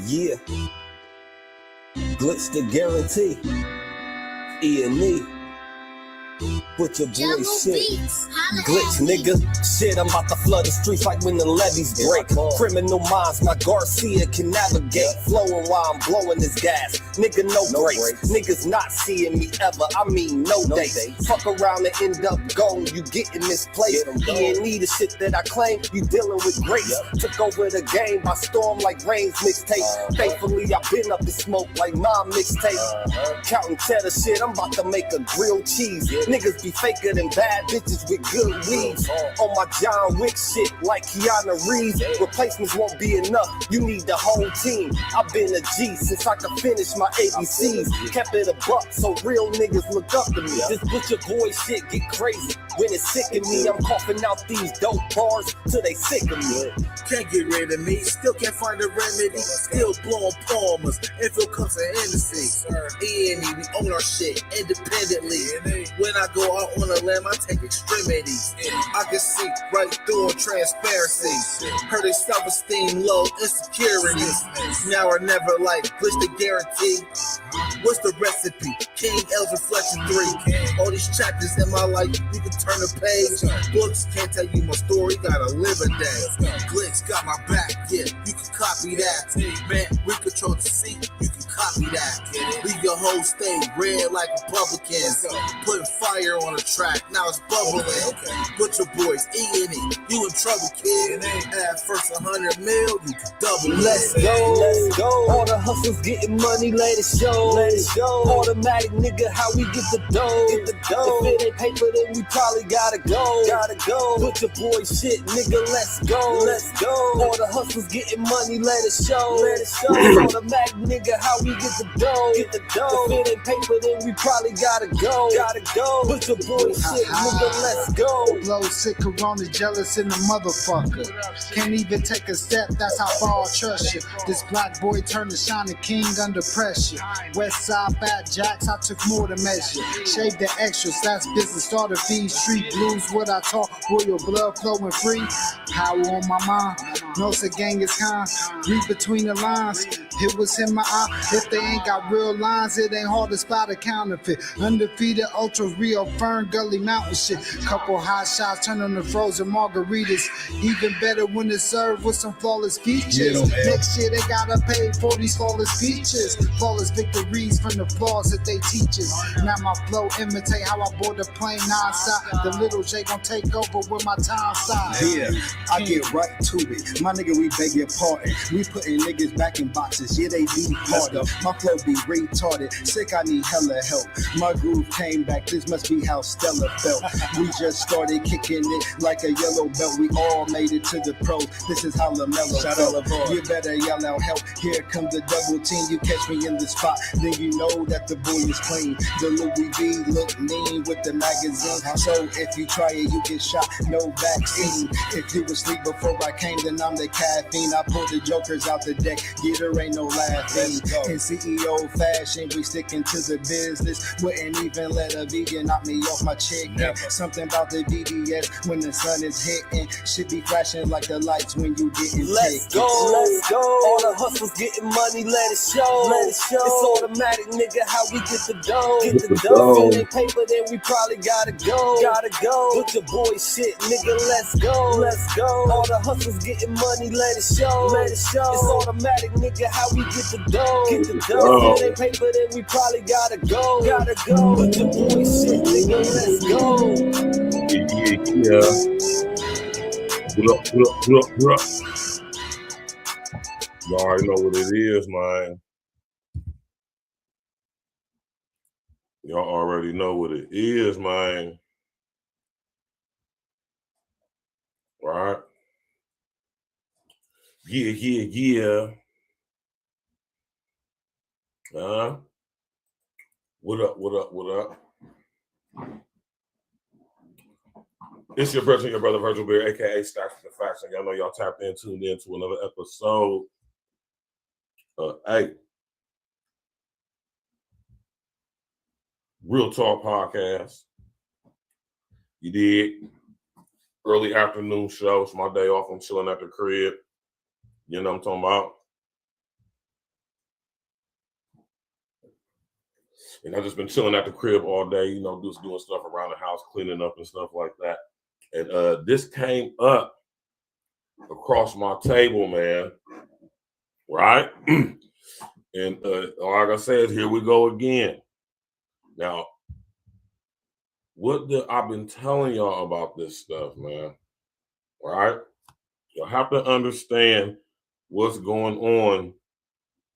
Yeah. Glitch the guarantee. E&E. Put your boy shit. Glitch, nigga. Shit, I'm about to flood the streets like when the levees break. Criminal minds, my Garcia can navigate. Flowing while I'm blowing this gas. Nigga, no breaks. Niggas not seeing me ever. I mean, no dates. Fuck around and end up gone. You get in this place. E&E, the shit that I claim. You dealing with grace. Took over the game by storm like Rain's mixtape. Thankfully, I've been up in smoke like my mixtape. Counting cheddar shit, I'm about to make a grilled cheese. Niggas be faker than bad bitches with good weeds. On my John Wick shit like Keanu Reeves. Replacements won't be enough, you need the whole team. I've been a G since I could finish my ABCs. Kept it a buck so real niggas look up to me. This butcher boy shit get crazy when it's sick of me. I'm coughing out these dope bars till they sick of me. Can't get rid of me, still can't find a remedy. Still blowing palmers, if it comes to Hennessy. E&E, we own our shit independently. When I go out on a limb, I take extremities. I can see right through on transparency. Heard their self-esteem low, insecurities. Now or never, like glitch the guarantee. What's the recipe? King L's Reflection 3. All these chapters in my life, you can turn the page. Books can't tell you my story, gotta live a day. Glitch got my back, yeah, you can copy that. Man, we control the seat, you can copy that. Leave your whole state red like Republicans. Putting fire on the track, now it's bubbling. Butcher boys, E&E, you in trouble, kid. At first 100 mil, you can double it. Let's go. All the hustles getting money, let it show. Automatic nigga, how we get the dough. If it ain't paper, then we probably gotta go. Put your boy shit, nigga, let's go. All the hustles getting money, let it show. Automatic nigga, how we get the dough. If it ain't paper, then we probably gotta go. Put your boy shit, nigga, let's go. Blow sick, corona, jealous in the motherfucker. Can't even take a step, that's how far I trust you. This black boy turned to shining king under pressure. West side bad jacks, I took more to measure. Shave the extras, that's business. Starter fees, street blues, what I taught. Royal blood flowing free. Power on my mind, knows the gang is kind. Read between the lines, it was in my eye. If they ain't got real lines, it ain't hard to spot a counterfeit. Undefeated, ultra real, Fern Gully Mountain shit. Couple hot shots, turn on the frozen margaritas. Even better when it's served with some flawless features. Next year they gotta pay for these flawless features. Flawless victories from the flaws that they teach us. Now my flow imitate how I board the plane nonstop. The little J gon' take over with my time side. Yeah, I get right to it. My nigga, we beg your pardon. We putting niggas back in boxes, yeah, they be harder. My flow be retarded. Sick, I need hella help. My groove came back, this must be how Stella felt. We just started kicking it like a yellow belt. We all made it to the pros. This is how LaMelo felt. You better yell out help. Here comes the double team. You catch me in the spot, then you know that the boy is clean. The Louis V look mean with the magazine. So if you try it, you get shot. No vaccine. If you was asleep before I came, then I'm the caffeine. I pull the jokers out the deck. Yeah, there ain't no laughing. In CEO fashion, we sticking to the business. Wouldn't even let a vegan knock me off my chicken. Something about the VBS when the sun is hitting. Should be flashing like the lights when you getting Let's go. All the hustles getting money, let it show. It's automatic, nigga, how we get the dough. If it ain't paper, then we probably gotta go. Put your boy shit, nigga, let's go. All the hustles getting money, let it show. It's automatic, nigga, how we get the dough. If it ain't paper, then we probably gotta go. Put your boy shit, nigga, let's go. Yeah. What up? You already know what it is, man. Y'all already know what it is, man. Right? Yeah. What up? It's your brother Virgil Bear, aka Stacks the Facts, and y'all know y'all tapped in, tuned in to another episode. Hey, Real Talk Podcast. You did early afternoon show. It's my day off. I'm chilling at the crib. You know what I'm talking about? And I've just been chilling at the crib all day, you know, just doing stuff around the house, cleaning up and stuff like that. And this came up across my table, man. Right? And like I said, here we go again. Now, I've been telling y'all about this stuff, man. Right? You have to understand what's going on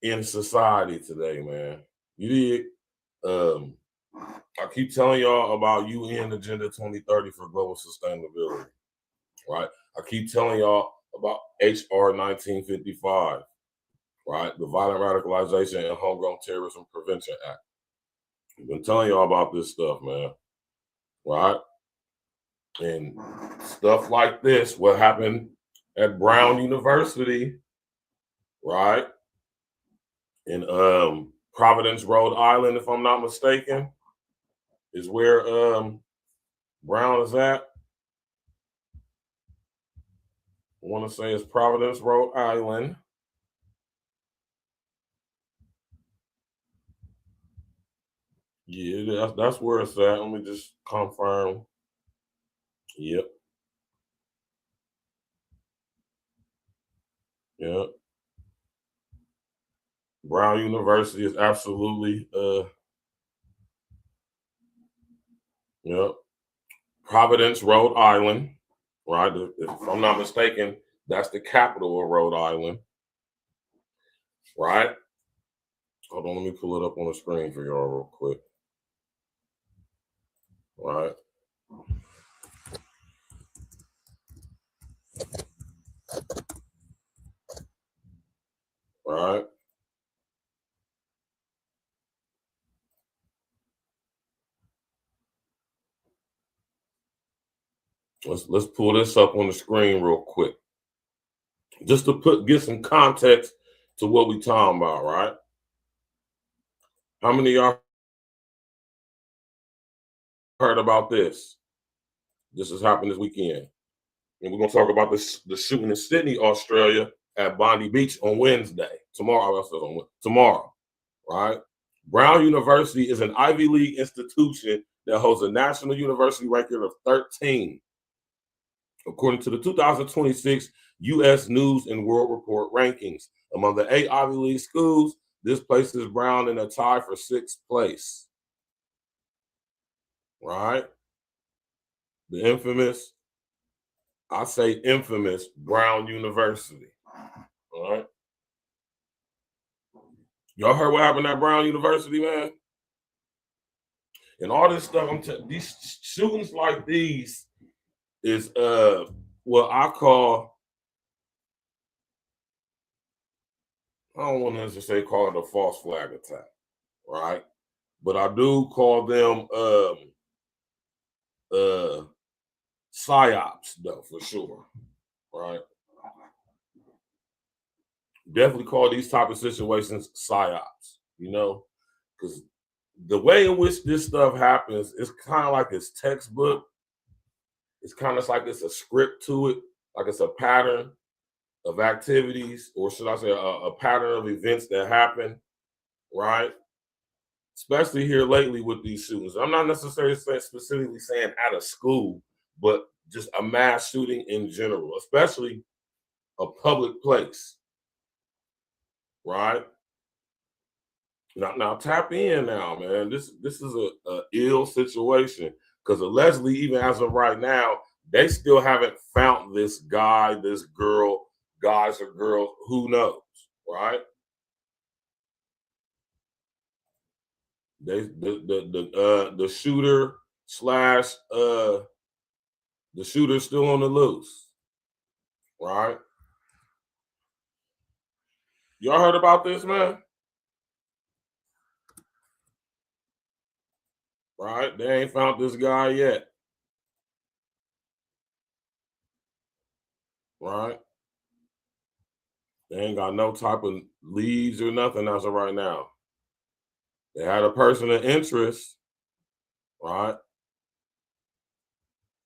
in society today, man. You did. I keep telling y'all about UN Agenda 2030 for global sustainability, right? I keep telling y'all about HR 1955, right? The Violent Radicalization and Homegrown Terrorism Prevention Act. I've been telling y'all about this stuff, man, right? And stuff like this, what happened at Brown University, right? In Providence, Rhode Island, if I'm not mistaken, is where Brown is at. I want to say it's Providence, Rhode Island. Yeah, that's where it's at. Let me just confirm. Yep. Yep. Brown University is absolutely yep. Providence, Rhode Island, right? If I'm not mistaken, that's the capital of Rhode Island, right? Hold on, let me pull it up on the screen for y'all real quick. Right. Right. Let's pull this up on the screen real quick. Just to get some context to what we talking about, right? How many of y'all heard about this? This has happened this weekend. And we're going to talk about the shooting in Sydney, Australia at Bondi Beach on Wednesday. Tomorrow, right? Brown University is an Ivy League institution that holds a national university ranking of 13. According to the 2026 U.S. News and World Report rankings, among the 8 Ivy League schools, this places Brown in a tie for 6th place. Right? The infamous, I say infamous, Brown University. All right? Y'all heard what happened at Brown University, man? And all this stuff, these shootings like these is what I call, I don't want to just say call it a false flag attack, right? But I do call them psyops, though, for sure, right? Definitely call these type of situations psyops, you know, because the way in which this stuff happens, it's kind of like it's textbook. It's kind of like it's a script to it, like it's a pattern of activities, or should I say a pattern of events that happen, right? Especially here lately with these shootings. I'm not necessarily specifically saying at a school, but just a mass shooting in general, especially a public place, right? Now tap in now, man. This is a ill situation because allegedly, even as of right now, they still haven't found this guy, this girl, guys or girls, who knows, right? The shooter slash the shooter's still on the loose, right? Y'all heard about this, man? Right? They ain't found this guy yet. Right? They ain't got no type of leads or nothing as of right now. They had a person of interest, right?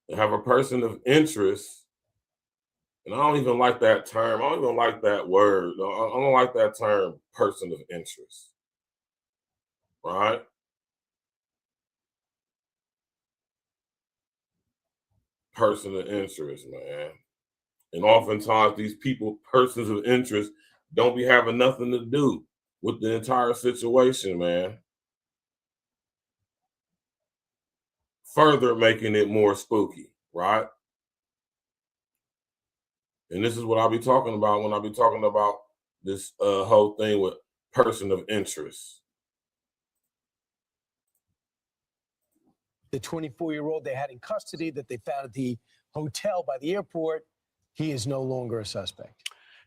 They have a person of interest, and I don't even like that term. I don't even like that word. I don't like that term, person of interest, right? person of interest, man. And oftentimes these people, persons of interest, don't be having nothing to do with the entire situation, man. Further making it more spooky, right? And this is what I'll be talking about when I be talking about this whole thing with person of interest. The 24-year-old they had in custody that they found at the hotel by the airport, he is no longer a suspect.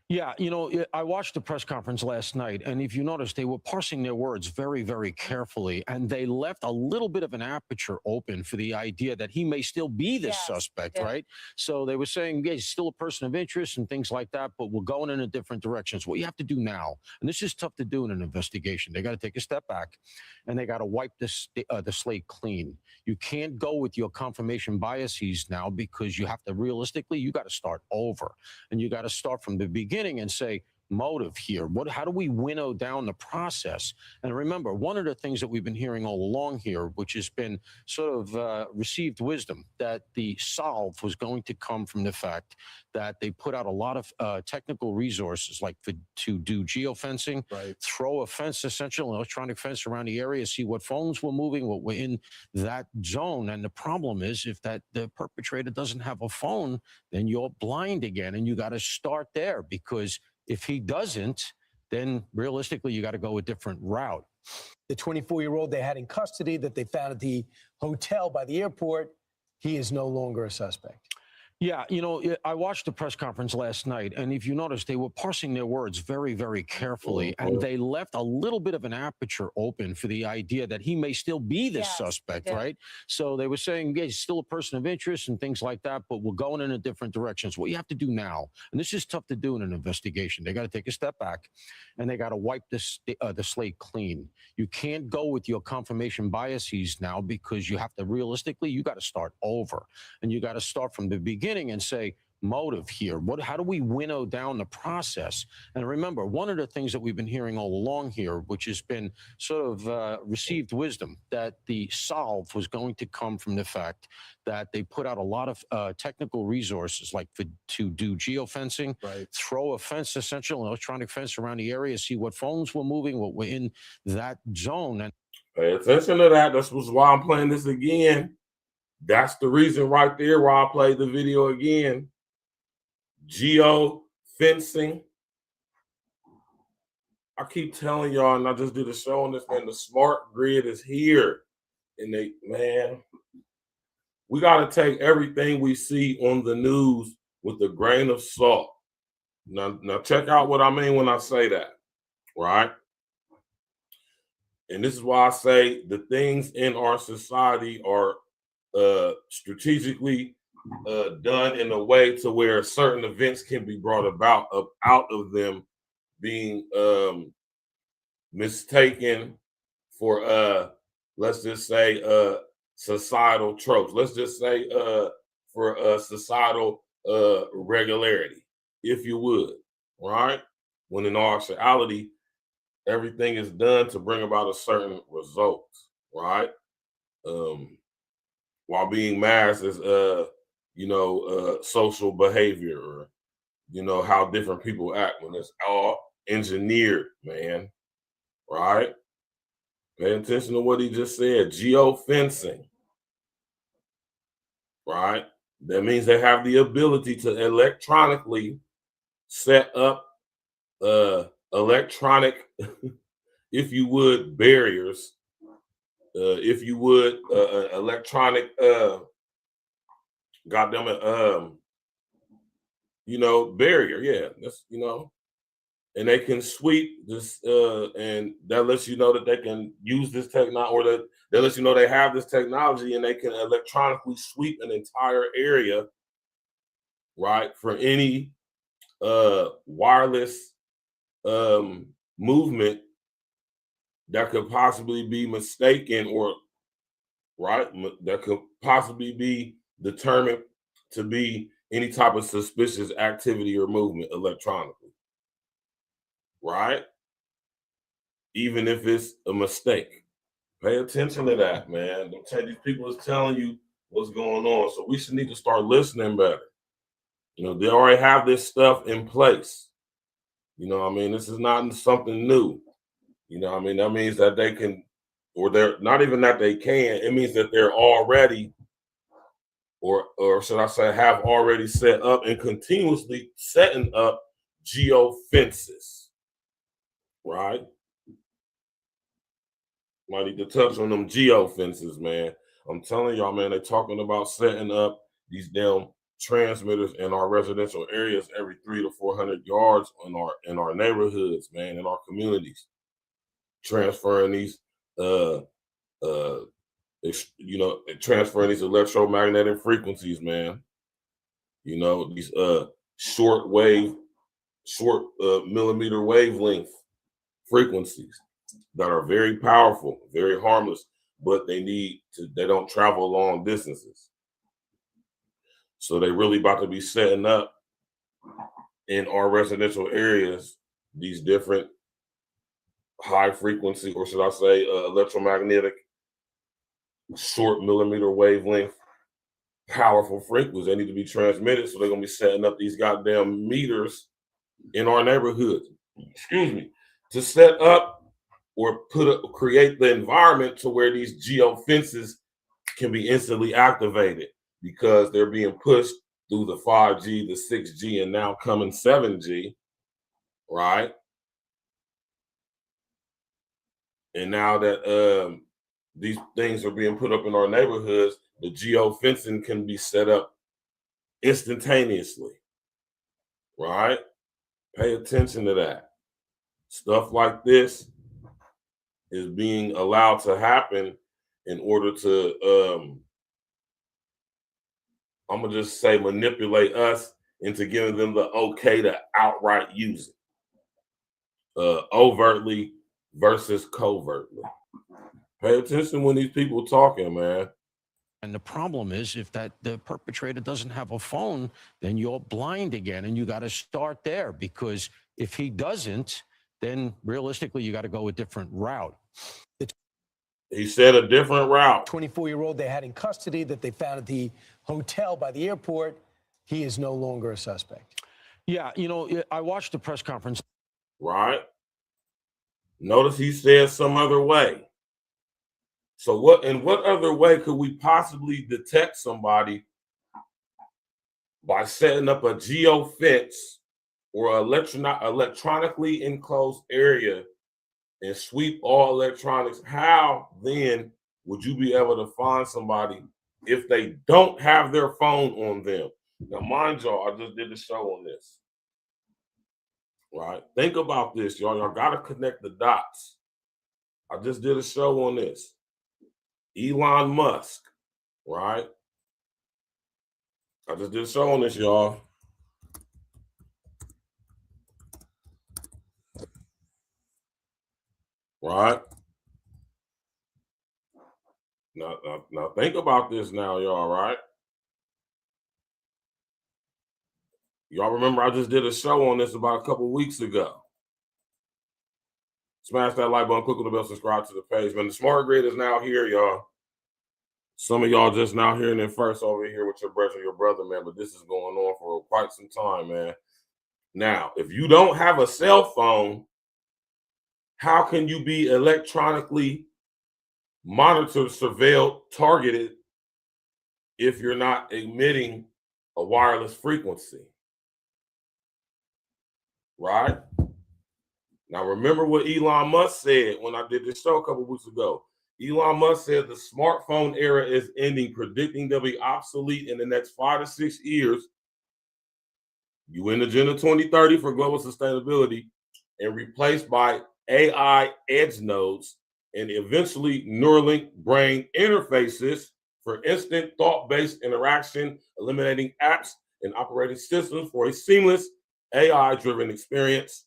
Yeah, you know, I watched the press conference last night, and if you notice, they were parsing their words very, very carefully, and they left a little bit of an aperture open for the idea that he may still be the suspect, right? So they were saying, yeah, he's still a person of interest and things like that, but we're going in a different directions. What you have to do now, and this is tough to do in an investigation, they got to take a step back, and they got to wipe the slate clean. You can't go with your confirmation biases now because you have to realistically, you got to start over, and you got to start from the beginning and say, motive here. How do we winnow down the process? And remember, one of the things that we've been hearing all along here, which has been sort of received wisdom, that the solve was going to come from the fact that they put out a lot of technical resources, like to do geofencing, throw a fence, essentially an electronic fence around the area, see what phones were moving, what were in that zone. And the problem is, if the perpetrator doesn't have a phone, then you're blind again, and you got to start there, because if he doesn't, then realistically, you got to go a different route. The 24-year-old they had in custody that they found at the hotel by the airport, he is no longer a suspect. Yeah, you know, I watched the press conference last night, and if you notice, they were parsing their words very, very carefully, and they left a little bit of an aperture open for the idea that he may still be the suspect, right? So they were saying, yeah, he's still a person of interest and things like that, but we're going in a different directions. What you have to do now, and this is tough to do in an investigation, they got to take a step back, and they got to wipe the slate clean. You can't go with your confirmation biases now because you have to realistically, you got to start over, and you got to start from the beginning and say, motive here. How do we winnow down the process? And remember, one of the things that we've been hearing all along here, which has been sort of received wisdom, that the solve was going to come from the fact that they put out a lot of technical resources, like to do geofencing, throw a fence, essentially an electronic fence around the area, see what phones were moving, what were in that zone. And pay attention to that. That's why I'm playing this again. That's the reason right there why I played the video again. Geo fencing. I keep telling y'all, and I just did a show on this, man, the smart grid is here. And we got to take everything we see on the news with a grain of salt. Now check out what I mean when I say that, right? And this is why I say the things in our society are strategically done in a way to where certain events can be brought about out of them being mistaken for let's just say societal tropes. Let's just say for societal regularity, if you would, right? When in actuality, everything is done to bring about a certain result, right? While being masked as social behavior, or how different people act, when it's all engineered, man, right? Pay attention to what he just said. Geofencing, right? That means they have the ability to electronically set up electronic, if you would, barriers, if you would, electronic, barrier. Yeah, that's, and they can sweep this, and that lets you know that they can use this technology, or that lets you know they have this technology, and they can electronically sweep an entire area, right, for any wireless movement that could possibly be mistaken, or that could possibly be determined to be any type of suspicious activity or movement electronically, right? Even if it's a mistake. Pay attention to that, man. These people is telling you what's going on. So we should need to start listening better. You know, they already have this stuff in place. You know what I mean? This is not something new. You know what I mean? That means that they can, or they're not even that they can, it means that they're already, or should I say, have already set up and continuously setting up geofences, right? Might need to touch on them geofences, man. I'm telling y'all, man, they're talking about setting up these damn transmitters in our residential areas every 300 to 400 yards in our neighborhoods, man, in our communities. Transferring these, transferring these electromagnetic frequencies, man. You know, these short millimeter wavelength frequencies that are very powerful, very harmless, but they don't travel long distances. So they really about to be setting up in our residential areas these different high frequency, or should I say electromagnetic short millimeter wavelength powerful frequencies. They need to be transmitted, so they're gonna be setting up these goddamn meters in our neighborhoods, excuse me, to set up or create the environment to where these geofences can be instantly activated, because they're being pushed through the 5G, the 6G, and now coming 7G, right? And now that these things are being put up in our neighborhoods, the geofencing can be set up instantaneously, right? Pay attention to that. Stuff like this is being allowed to happen in order to, I'm gonna just say, manipulate us into giving them the okay to outright use it, overtly versus covertly. Pay attention when these people talking, man. And the problem is, if the perpetrator doesn't have a phone, then you're blind again, and you got to start there, because if he doesn't, then realistically you got to go a different route. He said a different route. 24-year-old they had in custody that they found at the hotel by the airport, he is no longer a suspect. Yeah, you know, I watched the press conference. Right. Notice he said some other way. So what other way could we possibly detect somebody by setting up a geofence or electronically enclosed area and sweep all electronics? How then would you be able to find somebody if they don't have their phone on them? Now, mind y'all, I just did a show on this. Right? Think about this, y'all. Y'all got to connect the dots. I just did a show on this. Elon Musk, right? I just did a show on this, y'all. Right? Now think about this now, y'all, right? Y'all remember I just did a show on this about a couple weeks ago. Smash that like button, click on the bell, subscribe to the page. Man, the Smart Grid is now here, y'all. Some of y'all just now hearing it first over here with your brother, man, but this is going on for quite some time, man. Now, if you don't have a cell phone, how can you be electronically monitored, surveilled, targeted if you're not emitting a wireless frequency? Right? Now, remember what Elon Musk said when I did this show a couple weeks ago. Elon Musk said the smartphone era is ending, predicting they'll be obsolete in the next 5 to 6 years. UN Agenda 2030 for global sustainability, and replaced by AI edge nodes and eventually Neuralink brain interfaces for instant thought-based interaction, eliminating apps and operating systems for a seamless AI-driven experience.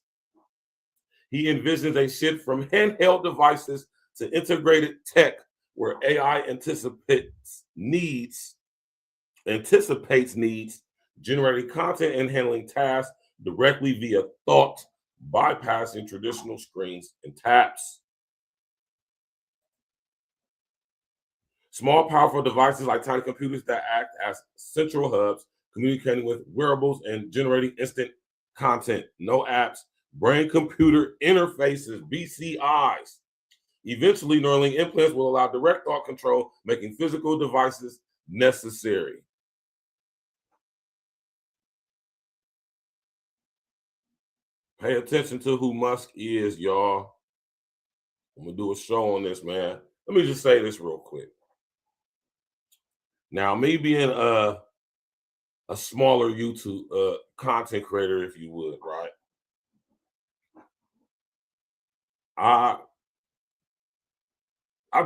He envisions a shift from handheld devices to integrated tech, where AI anticipates needs, generating content and handling tasks directly via thought, bypassing traditional screens and taps. Small, powerful devices like tiny computers that act as central hubs, communicating with wearables and generating instant content. No apps, brain-computer interfaces, BCIs. Eventually, Neuralink implants will allow direct thought control, making physical devices necessary. Pay attention to who Musk is, y'all. I'm going to do a show on this, man. Let me just say this real quick. Now, me being a smaller YouTube content creator, if you would, right? I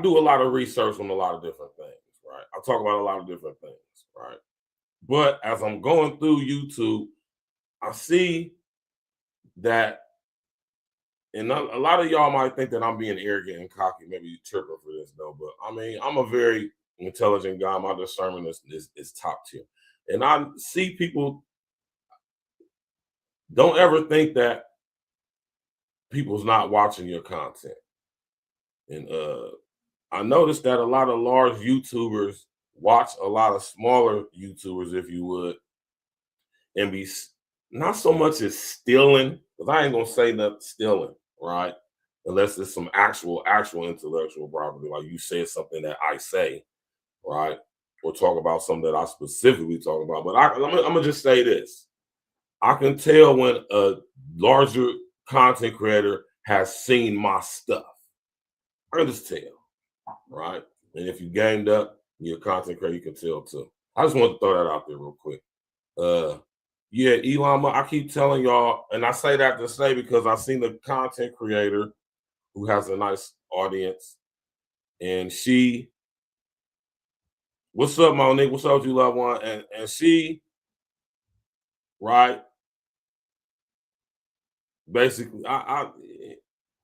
do a lot of research on a lot of different things, right? I talk about a lot of different things, right? But as I'm going through YouTube, I see that, and a lot of y'all might think that I'm being arrogant and cocky, maybe tripping for this though, but I mean, I'm a very intelligent guy. My discernment is top tier. And I see people, don't ever think that people's not watching your content. And I noticed that a lot of large YouTubers watch a lot of smaller YouTubers, if you would, and be not so much as stealing, because I ain't gonna say nothing stealing, right? Unless it's some actual intellectual property, like you said something that I say, right? Or talk about something that I specifically talk about. But I'm gonna just say this. I can tell when a larger content creator has seen my stuff. I can just tell, right? And if you gamed up, you're a content creator, you can tell too. I just want to throw that out there real quick. Yeah, Elon Musk, I keep telling y'all, and I say that to say because I've seen the content creator who has a nice audience, and she, what's up, Monique? What's up, you loved one? And she, right? Basically,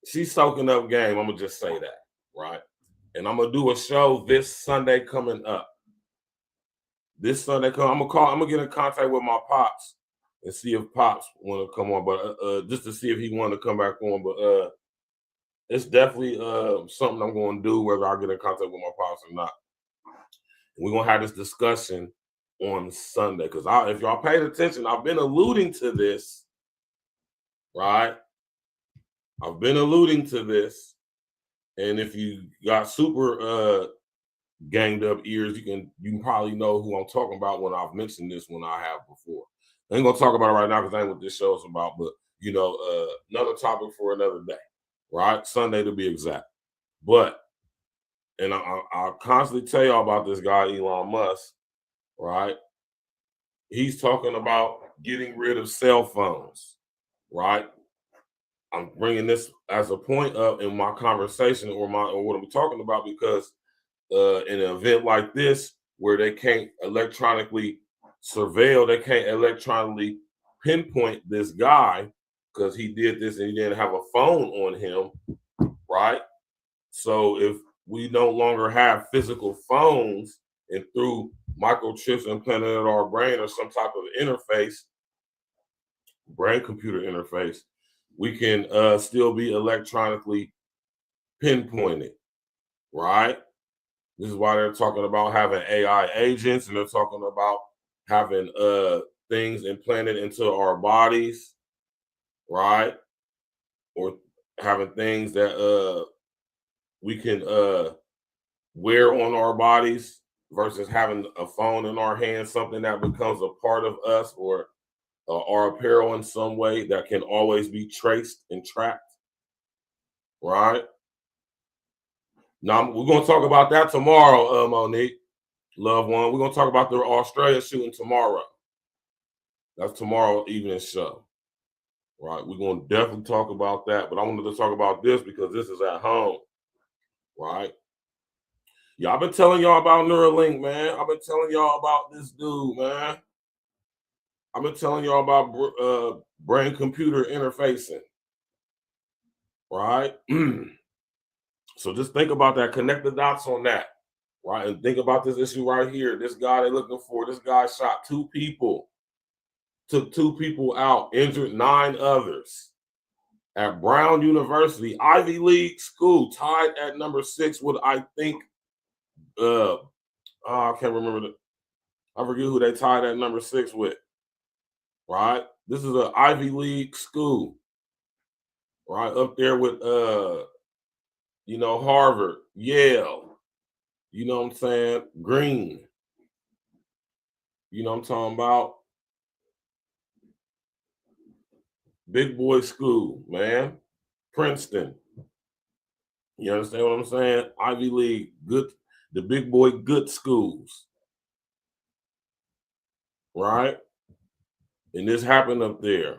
she's soaking up game. I'm gonna just say that, right? And I'm gonna do a show this Sunday coming up. This Sunday I'm gonna get in contact with my pops and see if pops want to come on, but just to see if he want to come back on. But it's definitely something I'm going to do, whether I get in contact with my pops or not. And we're gonna have this discussion on Sunday, because if y'all paid attention, I've been alluding to this, right? I've been alluding to this, and if you got super ganged up ears, you can probably know who I'm talking about when I've mentioned this when I have before. I ain't gonna talk about it right now because I ain't what this show is about, but you know, another topic for another day, right? Sunday to be exact. But, and I'll constantly tell y'all about this guy, Elon Musk, right? He's talking about getting rid of cell phones, right? I'm bringing this as a point up in my conversation or what I'm talking about, because in an event like this where they can't electronically surveil, they can't electronically pinpoint this guy because he did this and he didn't have a phone on him, right? So if we no longer have physical phones and through microchips implanted in our brain or some type of interface, brain-computer interface, we can still be electronically pinpointed, right? This is why they're talking about having AI agents, and they're talking about having things implanted into our bodies, right? Or having things that we can wear on our bodies versus having a phone in our hand, something that becomes a part of us, or our apparel in some way that can always be traced and tracked, right? Now, we're going to talk about that tomorrow, Monique, loved one. We're going to talk about the Australia shooting tomorrow. That's tomorrow evening show, right? We're going to definitely talk about that, but I wanted to talk about this because this is at home, right? Yeah, I've been telling y'all about Neuralink, man. I've been telling y'all about this dude, man. I've been telling y'all about brain-computer interfacing, right? So just think about that. Connect the dots on that, right? And think about this issue right here. This guy they're looking for, this guy shot 2 people, took 2 people out, injured 9 others at Brown University, Ivy League school, tied at number 6 with, I think, I can't remember I forget who they tied that number 6 with. Right? This is an Ivy League school. Right? Up there with you know, Harvard, Yale, you know what I'm saying? Green. You know what I'm talking about? Big boy school, man. Princeton. You understand what I'm saying? Ivy League, good, the big boy good schools. Right? And this happened up there.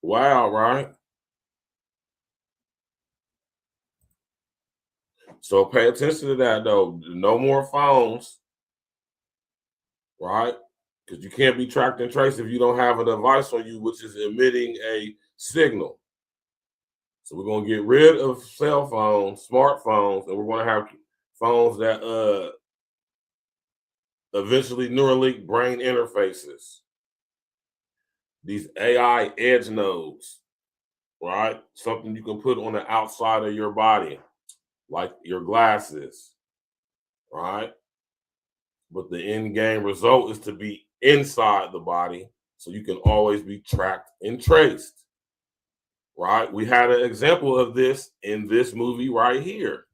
Wow, right? So pay attention to that, though. No more phones, right? Because you can't be tracked and traced if you don't have a device on you, which is emitting a signal. So we're going to get rid of cell phones, smartphones, and we're going to have phones that eventually Neuralink brain interfaces. These AI edge nodes, right? Something you can put on the outside of your body, like your glasses, right? But the end game result is to be inside the body so you can always be tracked and traced, right? We had an example of this in this movie right here.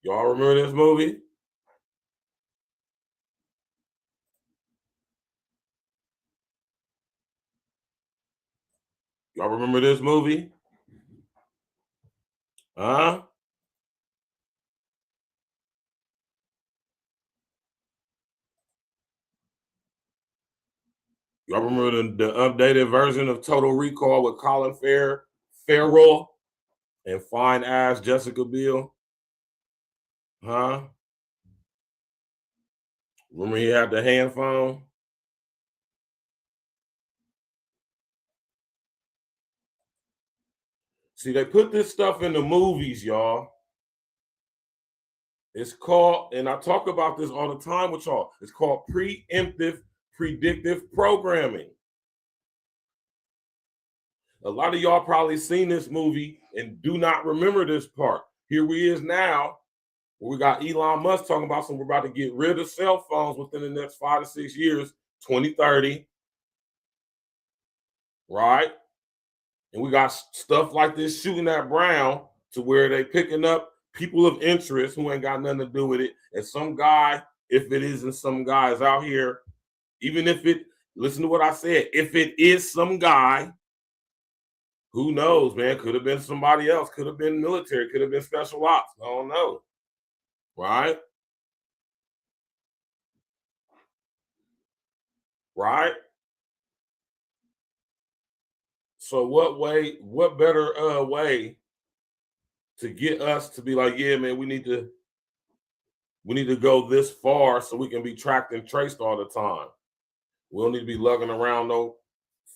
Y'all remember this movie? Y'all remember this movie? Huh? Y'all remember the updated version of Total Recall with Colin Farrell and fine ass Jessica Biel? Huh? Remember he had the hand phone? See, they put this stuff in the movies, y'all. It's called, and I talk about this all the time with y'all, it's called preemptive predictive programming. A lot of y'all probably seen this movie and do not remember this part. Here we is now, where we got Elon Musk talking about we're about to get rid of cell phones within the next 5 to 6 years, 2030. Right? And we got stuff like this shooting at Brown to where they picking up people of interest who ain't got nothing to do with it. And some guy, if it isn't some guy, is out here, even if it, listen to what I said, if it is some guy, who knows, man? Could have been somebody else, could have been military, could have been special ops. I don't know. Right? Right? So what better way to get us to be like, yeah, man, we need to go this far so we can be tracked and traced all the time. We don't need to be lugging around no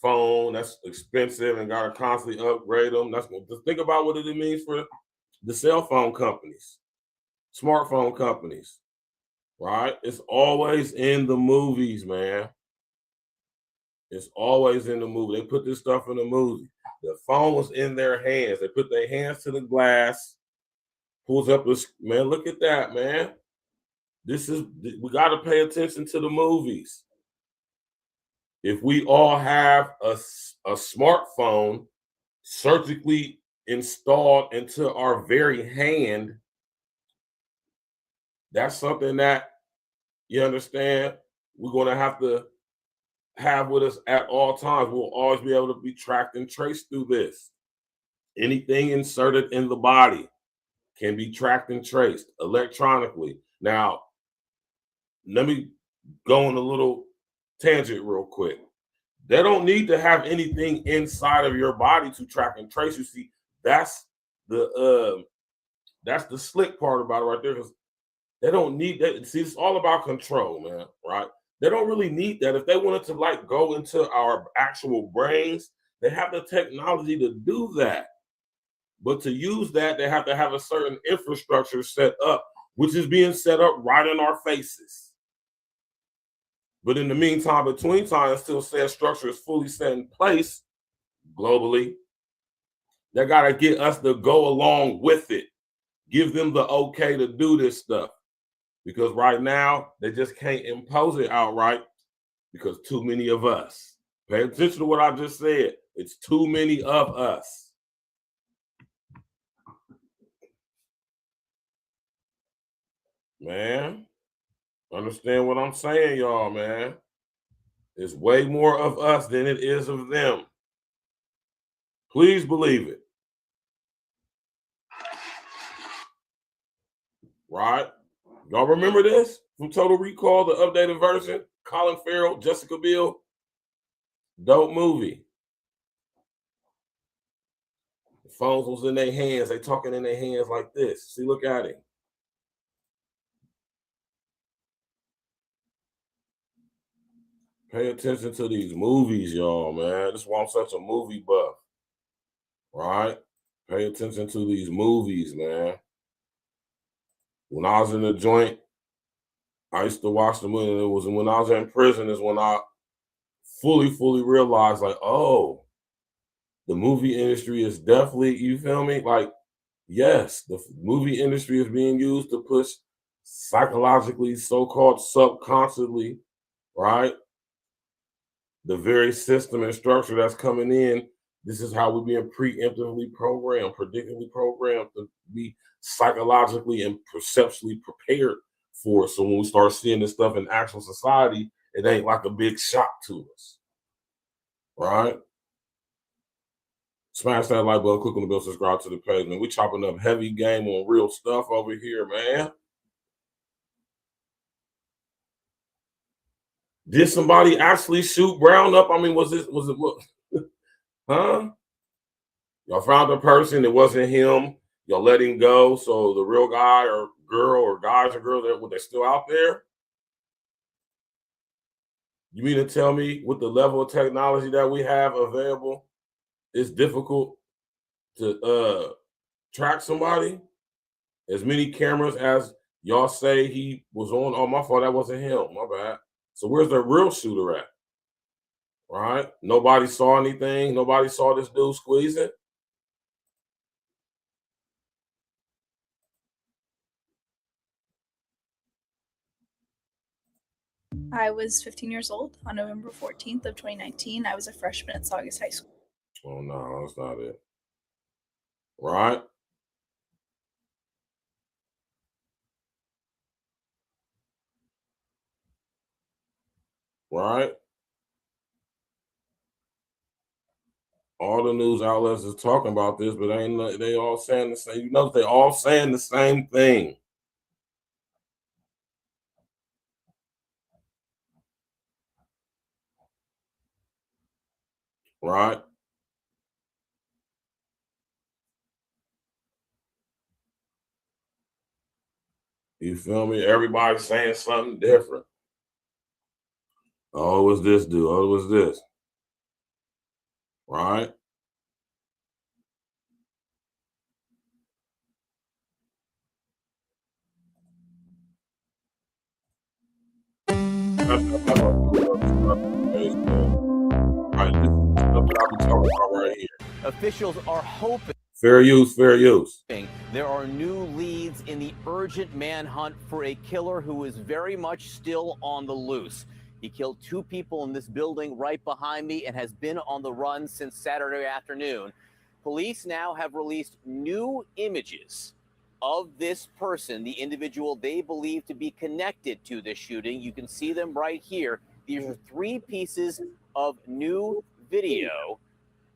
phone that's expensive and gotta constantly upgrade them. Just think about what it means for the cell phone companies, smartphone companies, right? It's always in the movies, man. It's always in the movie. They put this stuff in the movie. The phone was in their hands. They put their hands to the glass, pulls up this, man, look at that, man. We got to pay attention to the movies. If we all have a smartphone surgically installed into our very hand, that's something that, you understand, we're going to have with us at all times. We'll always be able to be tracked and traced through this. Anything inserted in the body can be tracked and traced electronically. Now, let me go on a little tangent real quick. They don't need to have anything inside of your body to track and trace. You see, that's the slick part about it right there, because they don't need that. See, it's all about control, man, right? They don't really need that. If they wanted to like go into our actual brains, they have the technology to do that. But to use that, they have to have a certain infrastructure set up, which is being set up right in our faces. But in the meantime, between time, until said structure is fully set in place globally, they got to get us to go along with it. Give them the okay to do this stuff. Because right now, they just can't impose it outright because too many of us. Pay attention to what I just said. It's too many of us. Man, understand what I'm saying, y'all, man. It's way more of us than it is of them. Please believe it. Right? Y'all remember this from Total Recall, the updated version? Colin Farrell, Jessica Biel. Dope movie. The phones was in their hands. They talking in their hands like this. See, look at it. Pay attention to these movies, y'all, man. That's why I'm such a movie buff. Right? Pay attention to these movies, man. When I was in the joint, I used to watch the movie. It was when I was in prison is when I fully realized, like, oh, the movie industry is definitely, you feel me? Like, yes, the movie industry is being used to push psychologically, so-called subconsciously, right? The very system and structure that's coming in, this is how we're being preemptively programmed, predictably programmed to be psychologically and perceptually prepared for it. So when we start seeing this stuff in actual society, it ain't like a big shock to us, right? Smash that like button, click on the bell, subscribe to the page, man. We chopping up heavy game on real stuff over here, man. Did somebody actually shoot Brown up? I mean, was it what? Huh? Y'all found the person, it wasn't him. Y'all let him go. So the real guy or girl or guys or girls, were they still out there? You mean to tell me with the level of technology that we have available, it's difficult to track somebody? As many cameras as y'all say he was on. Oh, my fault, that wasn't him. My bad. So where's the real shooter at? Right? Nobody saw anything. Nobody saw this dude squeezing. I was 15 years old on November 14th of 2019. I was a freshman at Saugus High School. Oh, no, that's not it. Right? Right? All the news outlets is talking about this, but they all saying the same. You know, they all saying the same thing. Right? You feel me? Everybody's saying something different. Oh, it was this dude. Oh, it was this. Right? Right, this is the stuff that I'll be talking about right here. Officials are hoping Fair use, fair use. there are new leads in the urgent manhunt for a killer who is very much still on the loose. He killed 2 people in this building right behind me and has been on the run since Saturday afternoon. Police now have released new images of this person, the individual they believe to be connected to this shooting. You can see them right here. These are 3 pieces of new video.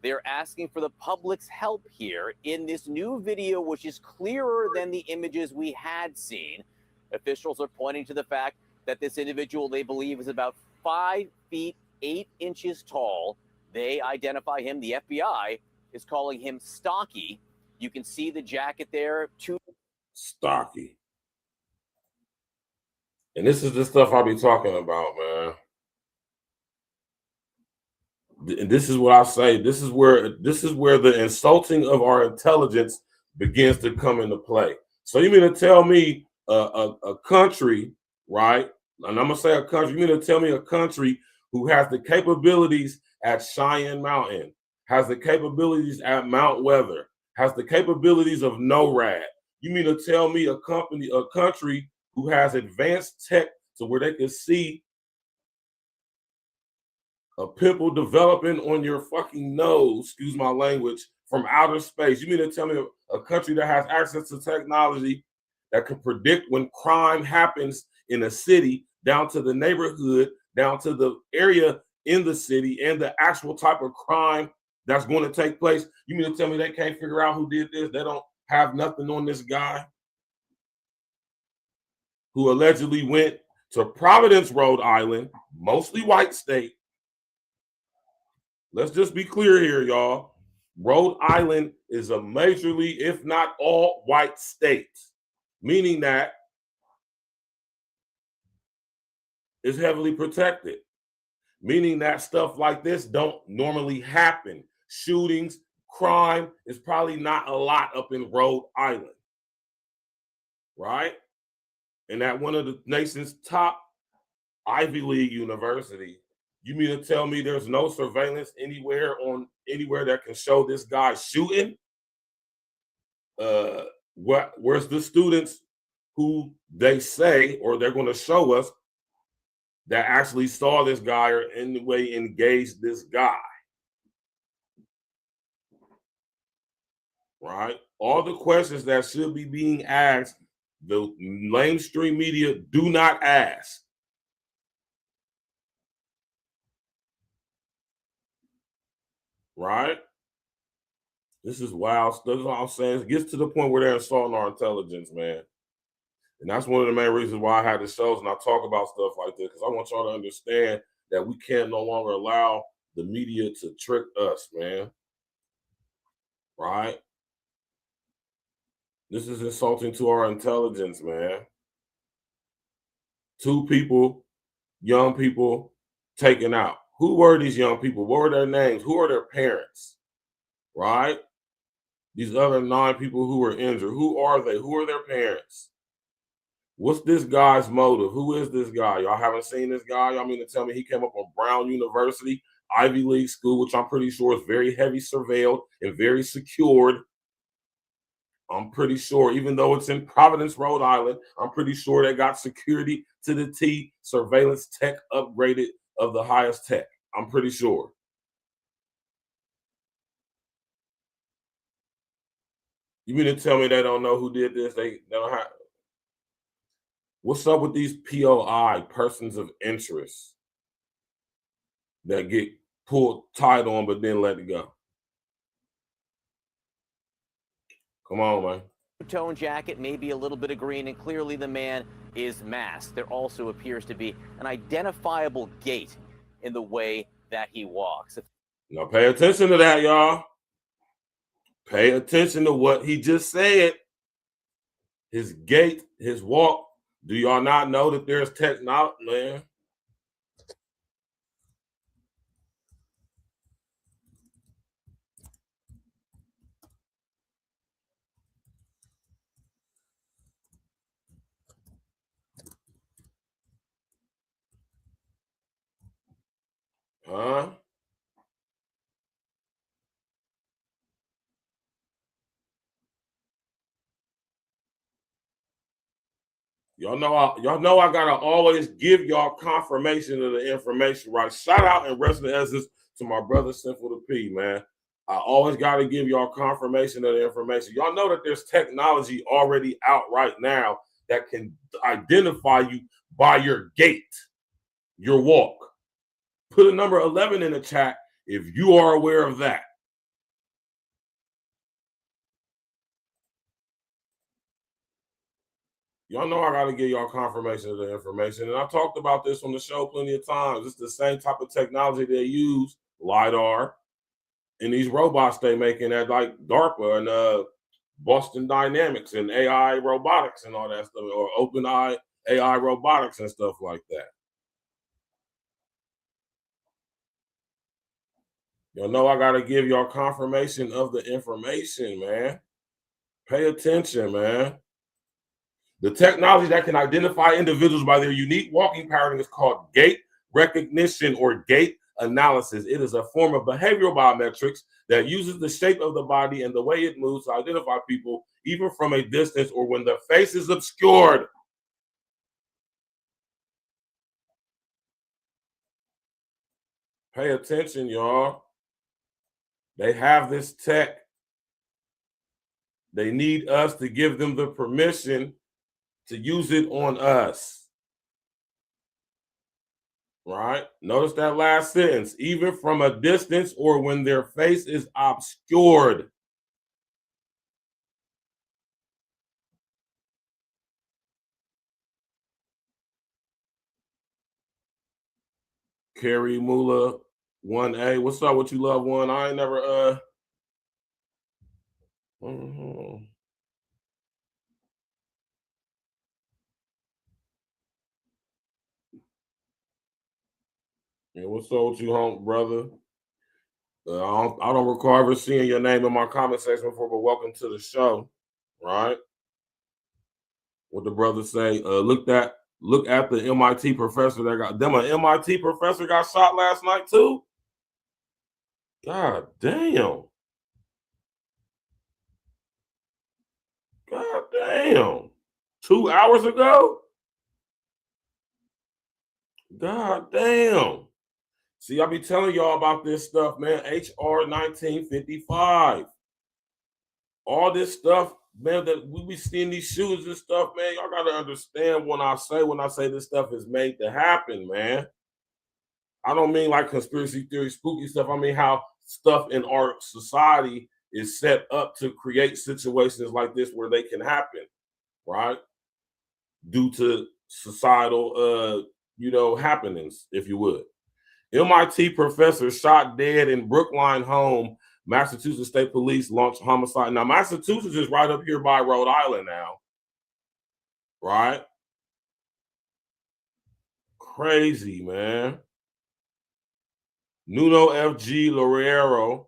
They're asking for the public's help here in this new video, which is clearer than the images we had seen. Officials are pointing to the fact that this individual they believe is about 5 feet 8 inches tall. They identify him, the FBI is calling him stocky. You can see the jacket there. Stocky. And this is the stuff I'll be talking about, man. And this is what I say. This is where the insulting of our intelligence begins to come into play. So you mean to tell me a country, right, and I'm gonna say a country, you mean to tell me a country who has the capabilities at Cheyenne Mountain, has the capabilities at Mount Weather, has the capabilities of NORAD? You mean to tell me a country who has advanced tech to where they can see a pimple developing on your fucking nose, excuse my language, from outer space? You mean to tell me a country that has access to technology that can predict when crime happens in a city, down to the neighborhood, down to the area in the city, and the actual type of crime that's going to take place? You mean to tell me they can't figure out who did this? They don't have nothing on this guy who allegedly went to Providence, Rhode Island, mostly white state. Let's just be clear here, y'all. Rhode Island is a majorly, if not all, white state, meaning that it's heavily protected, meaning that stuff like this don't normally happen. Shootings, crime is probably not a lot up in Rhode Island, right? And at one of the nation's top Ivy League university, you mean to tell me there's no surveillance anywhere that can show this guy shooting? Where's the students who they say, or they're going to show us, that actually saw this guy or in any way engaged this guy? Right? All the questions that should be being asked, the mainstream media do not ask. Right? This is wild. That's all I'm saying. It gets to the point where they're insulting our intelligence, man. And that's one of the main reasons why I had the shows and I talk about stuff like this, because I want y'all to understand that we can't no longer allow the media to trick us, man. Right? This is insulting to our intelligence, man. 2 people, young people, taken out. Who were these young people? What were their names? Who are their parents? Right? These other 9 people who were injured, who are they? Who are their parents? What's this guy's motive? Who is this guy? Y'all haven't seen this guy? Y'all mean to tell me he came up on Brown University, Ivy League school, which I'm pretty sure is very heavy surveilled and very secured. I'm pretty sure, even though it's in Providence, Rhode Island, I'm pretty sure they got security to the T, surveillance tech upgraded of the highest tech. I'm pretty sure. You mean to tell me they don't know who did this? They don't have. What's up with these POI, persons of interest, that get tied on but then let it go? Come on, man. Tone jacket, maybe a little bit of green, and clearly the man is masked. There also appears to be an identifiable gait in the way that he walks. Now pay attention to that, y'all. Pay attention to what he just said. His gait, his walk. Do y'all not know that there's technology, man? Huh? Y'all know I gotta always give y'all confirmation of the information, right? Shout out and rest in essence to my brother Simple the P, man. I always gotta give y'all confirmation of the information. Y'all know that there's technology already out right now that can identify you by your gait, your walk. Put a number 11 in the chat if you are aware of that. Y'all know I got to give y'all confirmation of the information. And I've talked about this on the show plenty of times. It's the same type of technology they use, LiDAR, and these robots they making at like DARPA and Boston Dynamics and AI robotics and all that stuff, or OpenAI AI robotics and stuff like that. Y'all know I got to give y'all confirmation of the information, man. Pay attention, man. The technology that can identify individuals by their unique walking pattern is called gait recognition or gait analysis. It is a form of behavioral biometrics that uses the shape of the body and the way it moves to identify people, even from a distance or when their face is obscured. Pay attention, y'all. They have this tech. They need us to give them the permission to use it on us. Right? Notice that last sentence. Even from a distance or when their face is obscured. Carrie Mula 1A. What's up? What you love, one? I ain't never Yeah, what's up with you, home brother? I don't recall ever seeing your name in my comment section before, but welcome to the show. Right? What the brother say? Look at the MIT professor that got them. An MIT professor got shot last night too. God damn. God damn. 2 hours ago? God damn. See, I be telling y'all about this stuff, man. HR 1955. All this stuff, man, that we be seeing these shootings and stuff, man. Y'all gotta understand when I say this stuff is made to happen, man. I don't mean like conspiracy theory, spooky stuff. I mean how stuff in our society is set up to create situations like this where they can happen, right? Due to societal, happenings, if you would. MIT professor shot dead in Brookline home. Massachusetts State Police launched homicide. Now, Massachusetts is right up here by Rhode Island now, right? Crazy, man. Nuno F.G. Lorero,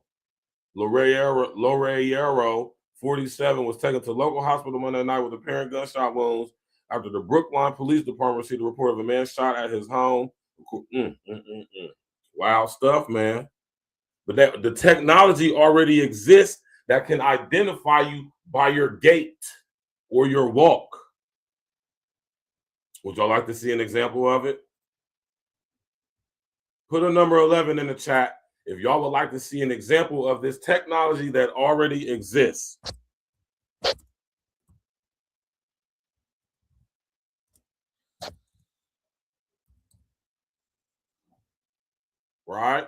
47, was taken to local hospital Monday night with apparent gunshot wounds after the Brookline Police Department received a report of a man shot at his home. Wild stuff, man. But the technology already exists that can identify you by your gait or your walk. Would y'all like to see an example of it? Put a number 11 in the chat if y'all would like to see an example of this technology that already exists. Right?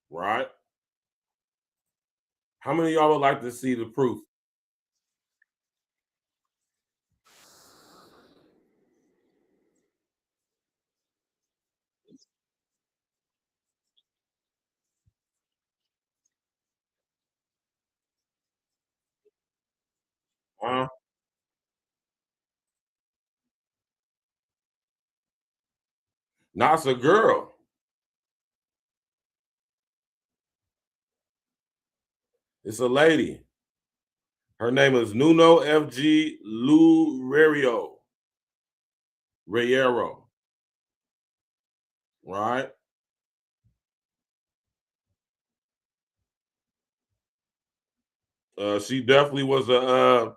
Right? How many of y'all would like to see the proof? Huh? No, it's a girl. It's a lady. Her name is Nuno F.G. Lurero. Right? She definitely was a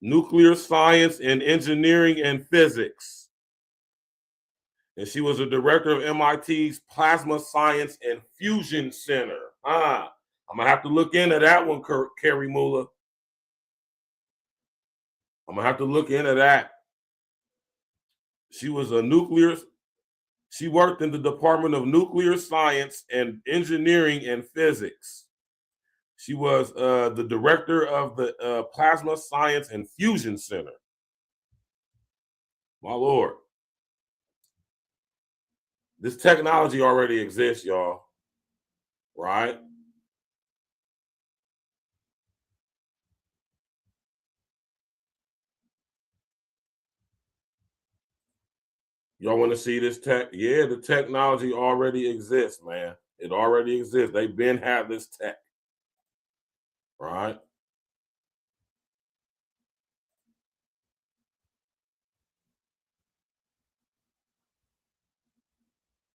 nuclear science and engineering and physics. And she was a director of MIT's Plasma Science and Fusion Center. I'm going to have to look into that one, Carrie Mula. I'm going to have to look into that. She was she worked in the Department of Nuclear Science and Engineering and Physics. She was the director of the Plasma Science and Fusion Center. My Lord. This technology already exists, y'all. Right? Y'all want to see this tech? Yeah, the technology already exists, man. It already exists. They've been had this tech, right?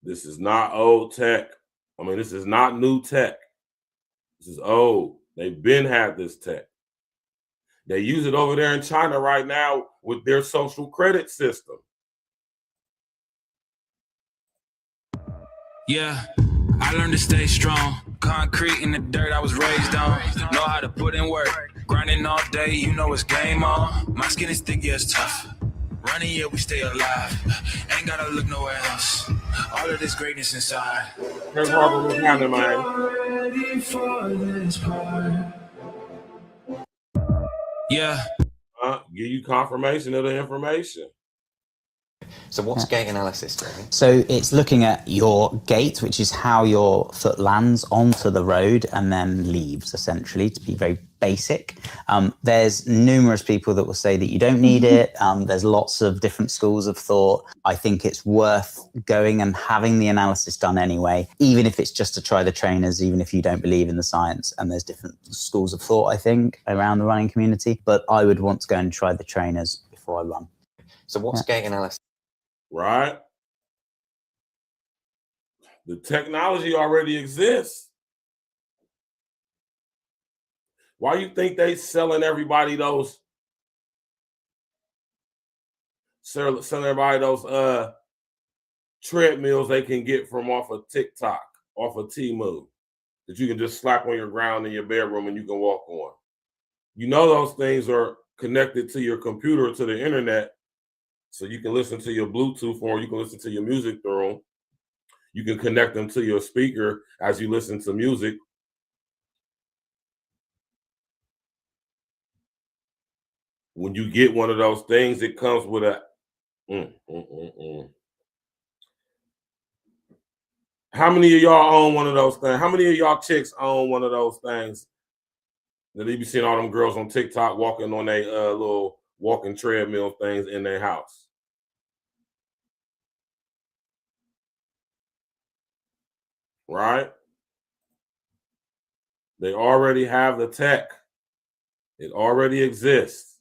This is not old tech. I mean, this is not new tech. This is old. They've been had this tech. They use it over there in China right now with their social credit system. Yeah, I learned to stay strong. Concrete in the dirt I was raised on. Know how to put in work. Grinding all day, you know it's game on. My skin is thick, yeah, it's tough. Running, yeah, we stay alive. Ain't gotta look nowhere else. All of this greatness inside. Here's Harvard was happening, man. Yeah. Give you confirmation of the information. So what's gait analysis doing? So it's looking at your gait, which is how your foot lands onto the road and then leaves, essentially, to be very basic. There's numerous people that will say that you don't need it. There's lots of different schools of thought. I think it's worth going and having the analysis done anyway, even if it's just to try the trainers, even if you don't believe in the science. And there's different schools of thought, I think, around the running community. But I would want to go and try the trainers before I run. So what's gait analysis? Right? The technology already exists. Why you think they selling everybody those treadmills they can get from off of TikTok, off of Temu, that you can just slap on your ground in your bedroom and you can walk on? You know those things are connected to your computer, to the internet, so you can listen to your Bluetooth or you can listen to your music through them. You can connect them to your speaker as you listen to music. When you get one of those things, it comes with a How many of y'all own one of those things? How many of y'all chicks own one of those things that you be seeing all them girls on TikTok walking on their little walking treadmill things in their house? Right? They already have the tech. It already exists.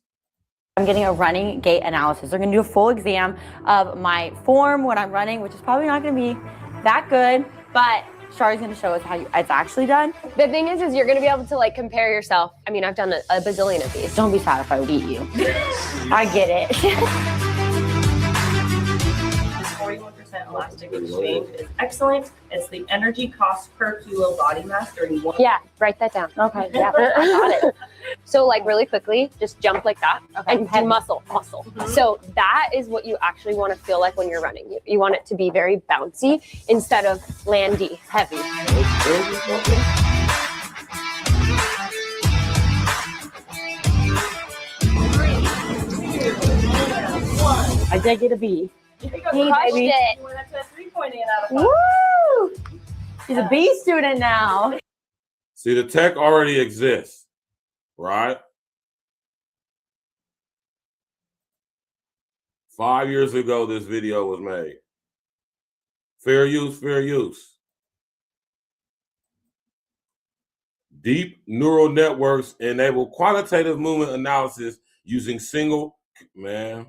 I'm getting a running gait analysis. They're going to do a full exam of my form when I'm running, which is probably not going to be that good, but Shari's going to show us how it's actually done. The thing is you're going to be able to like compare yourself. I mean, I've done a bazillion of these. Don't be sad if I beat you. I get it. 41% elastic exchange is excellent. It's the energy cost per kilo body mass during one. Yeah, write that down. Okay, yeah, I got it. So like really quickly, just jump like that and do muscle. So that is what you actually want to feel like when you're running. You want it to be very bouncy instead of landy, heavy. I did get a B. Hey, baby. You went up to a 3.8 out of 5. Woo! She's a B student now. See, the tech already exists, right? 5 years ago, this video was made. Fair use, fair use. Deep neural networks enable quantitative movement analysis using single, man.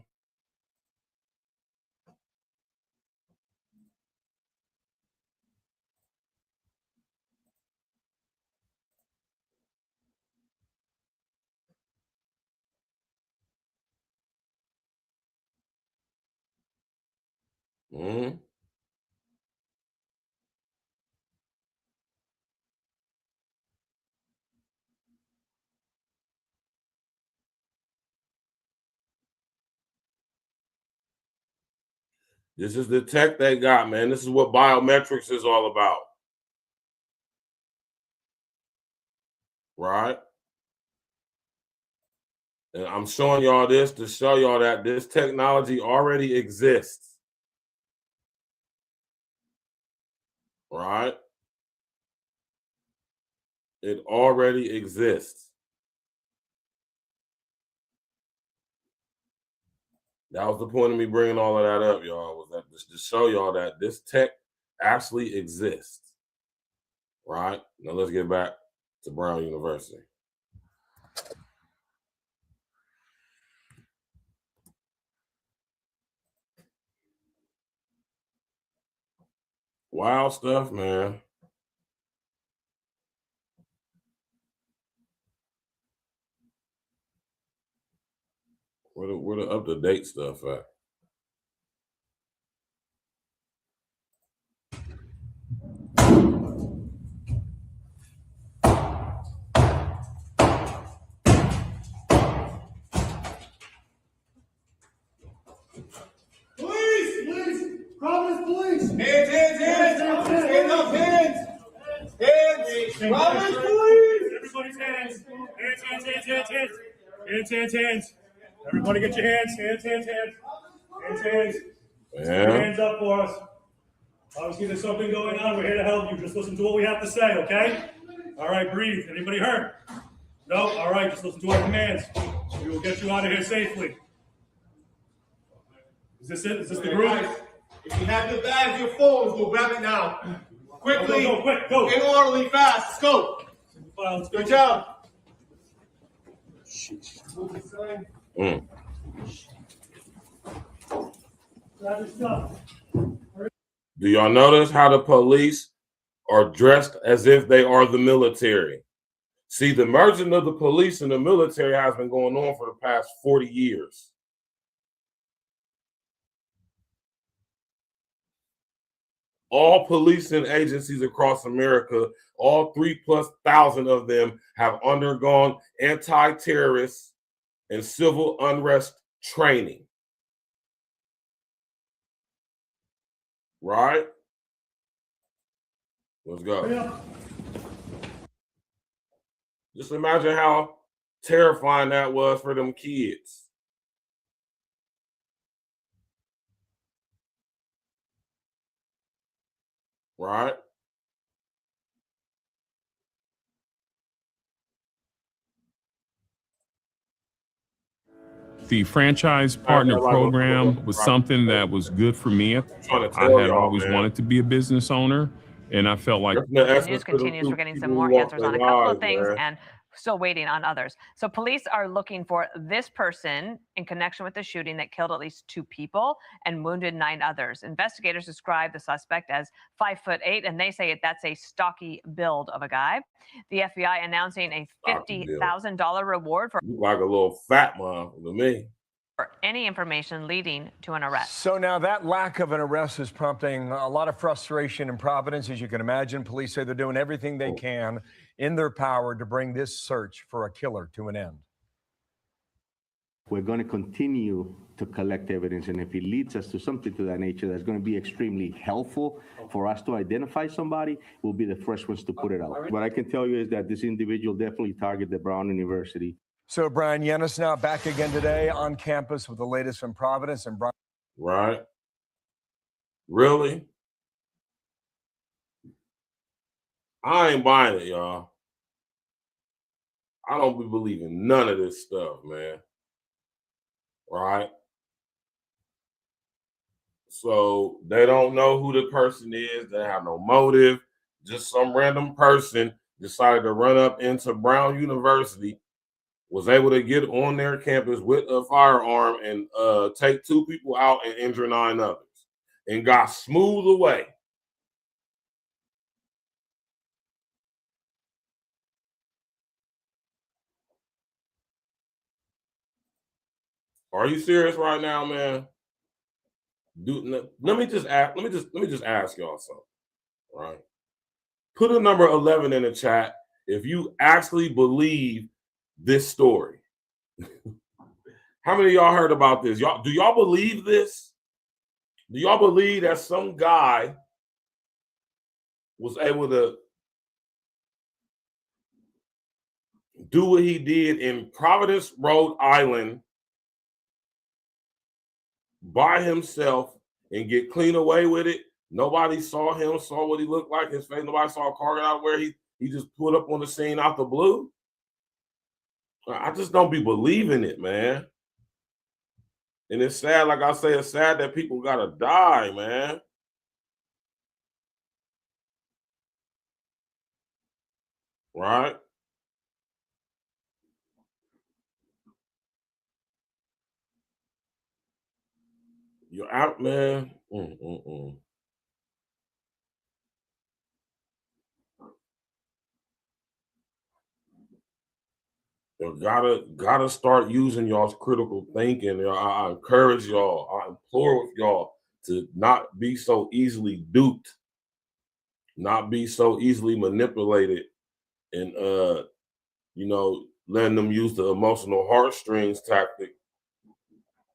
This is the tech they got, man. This is what biometrics is all about. Right? And I'm showing y'all this to show y'all that this technology already exists. Right? It already exists. That was the point of me bringing all of that up, y'all, was that just to show y'all that this tech actually exists. Right? Now let's get back to Brown University. Wild stuff, man. Where the up-to-date stuff at? Police! Providence police! Hands! Stand up, hands! Providence police! Everybody's hands! Hands! Everybody get your hands! Hands! Hands up for us. Obviously, there's something going on. We're here to help you. Just listen to what we have to say, okay? All right, breathe. Anybody hurt? No? All right, just listen to our commands. We will get you out of here safely. Is this it? Is this the group? If you have your bags, your phones, go grab it now. Quickly. Go, quick, go. In orderly, fast. Let's go. Good job. Grab your stuff. Do y'all notice how the police are dressed as if they are the military? See, the merging of the police and the military has been going on for the past 40 years. All policing agencies across America, all 3,000+ of them, have undergone anti-terrorist and civil unrest training. Right? Let's go. Just imagine how terrifying that was for them kids. Right? The franchise partner program was something that was good for me. I had always wanted to be a business owner, and I felt like The news continues. We're getting some more answers on a couple of things and still waiting on others. So police are looking for this person in connection with the shooting that killed at least 2 people and wounded 9 others. Investigators describe the suspect as 5'8", and they say that's a stocky build of a guy. The FBI announcing a $50,000 reward for like a little fat mom to me. for any information leading to an arrest. So now that lack of an arrest is prompting a lot of frustration in Providence. As you can imagine, police say they're doing everything they can in their power to bring this search for a killer to an end. We're going to continue to collect evidence, and if it leads us to something to that nature that's going to be extremely helpful for us to identify somebody, we'll be the first ones to put it out. What I can tell you is that this individual definitely targeted Brown University. So Brian Yennis now back again today on campus with the latest from Providence. And Brian. Right? Really? I ain't buying it, y'all. I don't be believing none of this stuff, man. Right? So they don't know who the person is. They have no motive. Just some random person decided to run up into Brown University, was able to get on their campus with a firearm and take 2 people out and injure 9 others, and got smooth away. Are you serious right now, man? Let me just ask y'all something, right? Put a number 11 in the chat if you actually believe this story. How many of y'all heard about this? Do y'all believe this? Do y'all believe that some guy was able to do what he did in Providence, Rhode Island by himself and get clean away with it? Nobody saw him, saw what he looked like, his face. Nobody saw a car get out where he just put up on the scene out the blue. I just don't be believing it, man. And it's sad, like I say, it's sad that people gotta die, man. Right? You're out, man. You gotta start using y'all's critical thinking. I encourage y'all, I implore with y'all to not be so easily duped, not be so easily manipulated, and you know, letting them use the emotional heartstrings tactic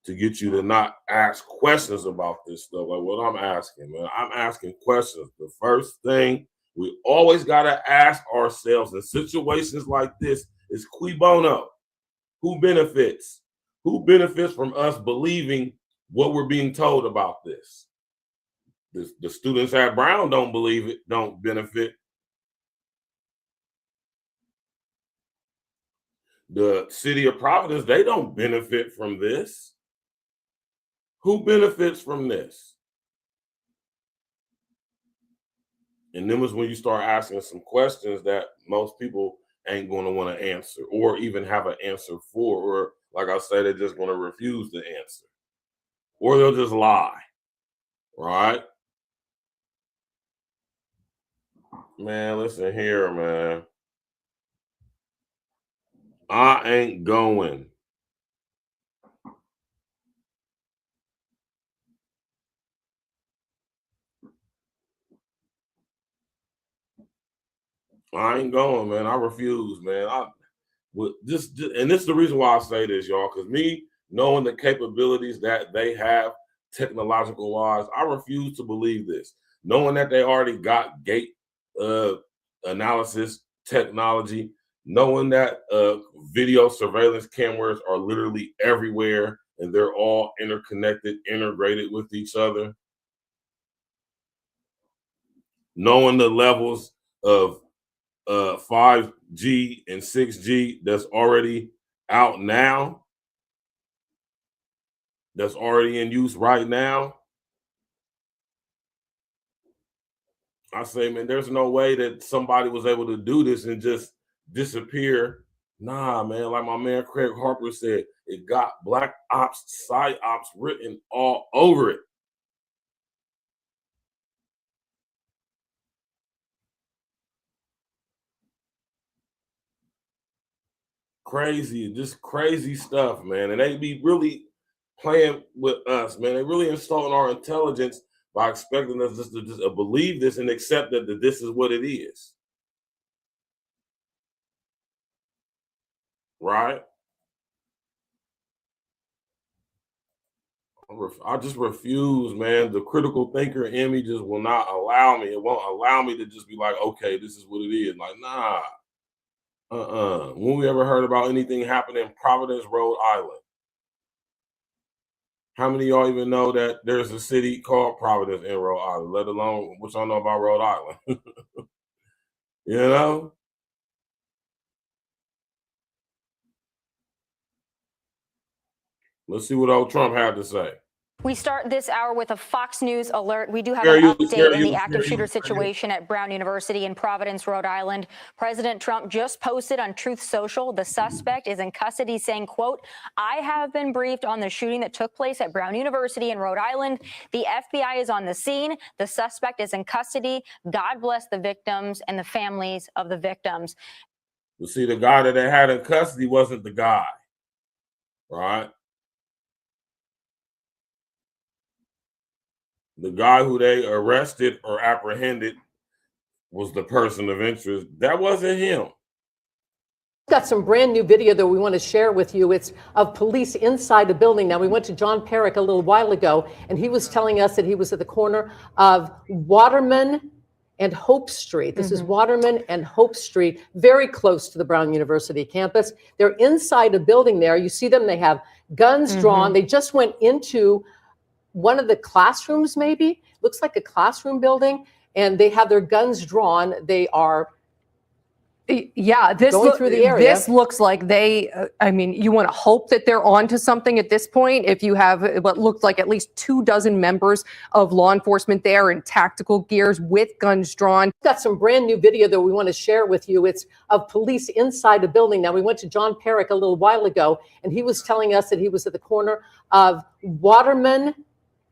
to get you to not ask questions about this stuff. Like what I'm asking, man, I'm asking questions. The first thing we always gotta ask ourselves in situations like this is cui bono? Who benefits? Who benefits from us believing what we're being told about this? The students at Brown don't believe it, don't benefit. The city of Providence, they don't benefit from this. Who benefits from this? And then was when you start asking some questions that most people ain't going to want to answer or even have an answer for, or like I said, they're just going to refuse to answer, or they'll just lie, right? Man, listen here, man. I ain't going. I ain't going, man. I refuse, man. And this is the reason why I say this, y'all, because me knowing the capabilities that they have technological wise, I refuse to believe this. Knowing that they already got gate analysis technology, knowing that video surveillance cameras are literally everywhere and they're all interconnected, integrated with each other, knowing the levels of 5G and 6G that's already out now, that's already in use right now, I say, man, there's no way that somebody was able to do this and just disappear. Nah, man, like my man Craig Harper said, it got black ops, psyops written all over it. Crazy, just crazy stuff, man. And they be really playing with us, man. They really insulting our intelligence by expecting us just to believe this and accept that this is what it is. Right? I just refuse, man. The critical thinker in me just will not allow me. It won't allow me to just be like, okay, this is what it is. Like, nah. When we ever heard about anything happening in Providence, Rhode Island? How many of y'all even know that there's a city called Providence in Rhode Island, let alone what y'all know about Rhode Island? You know? Let's see what old Trump had to say. We start this hour with a Fox News alert. We do have an update in the active shooter situation at Brown University in Providence, Rhode Island. President Trump just posted on Truth Social, the suspect is in custody, saying, quote, I have been briefed on the shooting that took place at Brown University in Rhode Island. The FBI is on the scene. The suspect is in custody. God bless the victims and the families of the victims. You see, the guy that they had in custody wasn't the guy, right? The guy who they arrested or apprehended was the person of interest. That wasn't him. Got some brand new video that we want to share with you. It's of police inside the building. Now, we went to John Perrick a little while ago, and he was telling us that he was at the corner of Waterman and Hope Street. This is Waterman and Hope Street, very close to the Brown University campus. They're inside a building there. You see them. They have guns drawn. They just went into one of the classrooms, maybe. Looks like a classroom building, and they have their guns drawn. They are Yeah, this Going through the area. This looks like they. I mean, you want to hope that they're on to something at this point. If you have what looked like at least 24 members of law enforcement there in tactical gears with guns drawn. We've got some brand new video that we want to share with you. It's of police inside a building. Now, we went to John Perrick a little while ago, and he was telling us that he was at the corner of Waterman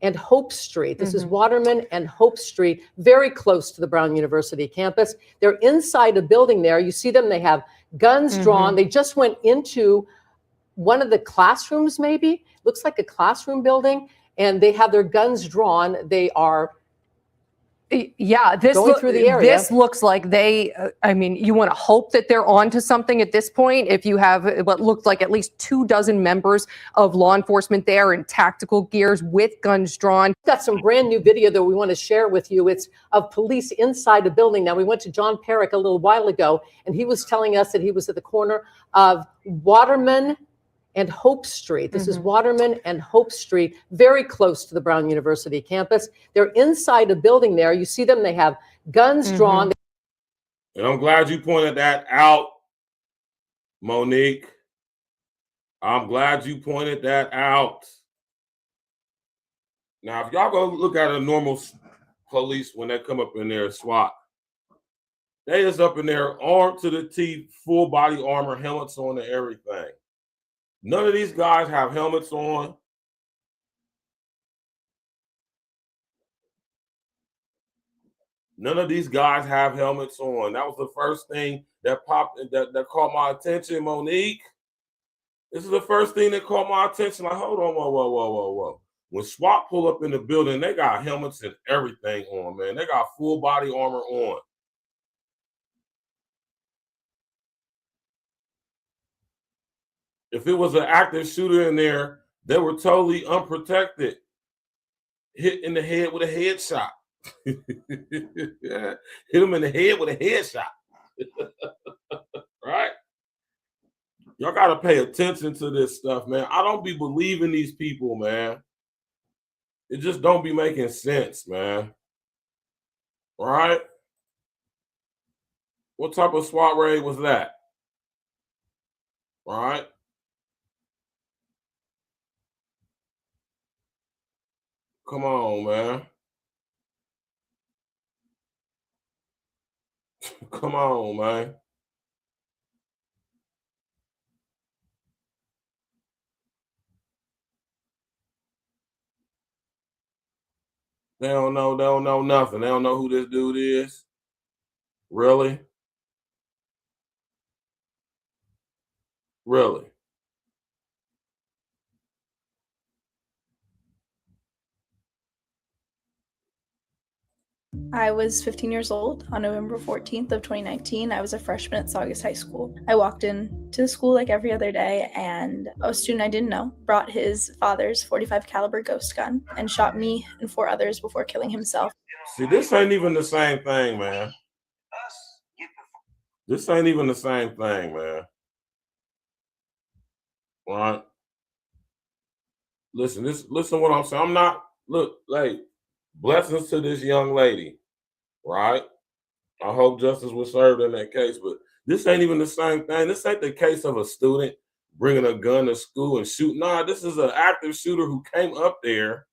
and Hope Street. This is Waterman and Hope Street, very close to the Brown University campus. They're inside a building there. You see them, they have guns drawn. They just went into one of the classrooms, maybe. Looks like a classroom building, and they have their guns drawn. They are Yeah, this going through the area. This looks like they. I mean, you want to hope that they're on to something at this point. If you have what looked like at least 24 members of law enforcement there in tactical gears with guns drawn. We've got some brand new video that we want to share with you. It's of police inside a building. Now, we went to John Perrick a little while ago, and he was telling us that he was at the corner of Waterman and Hope Street. This is Waterman and Hope Street, very close to the Brown University campus. They're inside a building there. You see them, they have guns drawn. And I'm glad you pointed that out, Monique. I'm glad you pointed that out. Now, if y'all go look at a normal police when they come up in there, SWAT, they is up in there armed to the teeth, full body armor, helmets on and everything. None of these guys have helmets on. None of these guys have helmets on. That was the first thing that popped, that caught my attention, Monique. This is the first thing that caught my attention. Like, hold on, whoa. When SWAT pull up in the building, they got helmets and everything on, man. They got full body armor on. If it was an active shooter in there, they were totally unprotected. Hit in the head with a headshot. Yeah. Hit him in the head with a headshot. Right? Y'all got to pay attention to this stuff, man. I don't be believing these people, man. It just don't be making sense, man. All right? What type of SWAT raid was that? All right? Come on, man. Come on, man. They don't know nothing. They don't know who this dude is. Really? Really? I was 15 years old on November 14th of 2019. I was a freshman at Saugus High School. I walked into the school like every other day, and a student I didn't know brought his father's .45 caliber ghost gun and shot me and 4 others before killing himself. See, this ain't even the same thing, man. This ain't even the same thing, man. All right? Listen what I'm saying. I'm not, look, like, blessings to this young lady, right? I hope justice was served in that case, but this ain't even the same thing. This ain't the case of a student bringing a gun to school and shooting. Nah, this is an active shooter who came up there.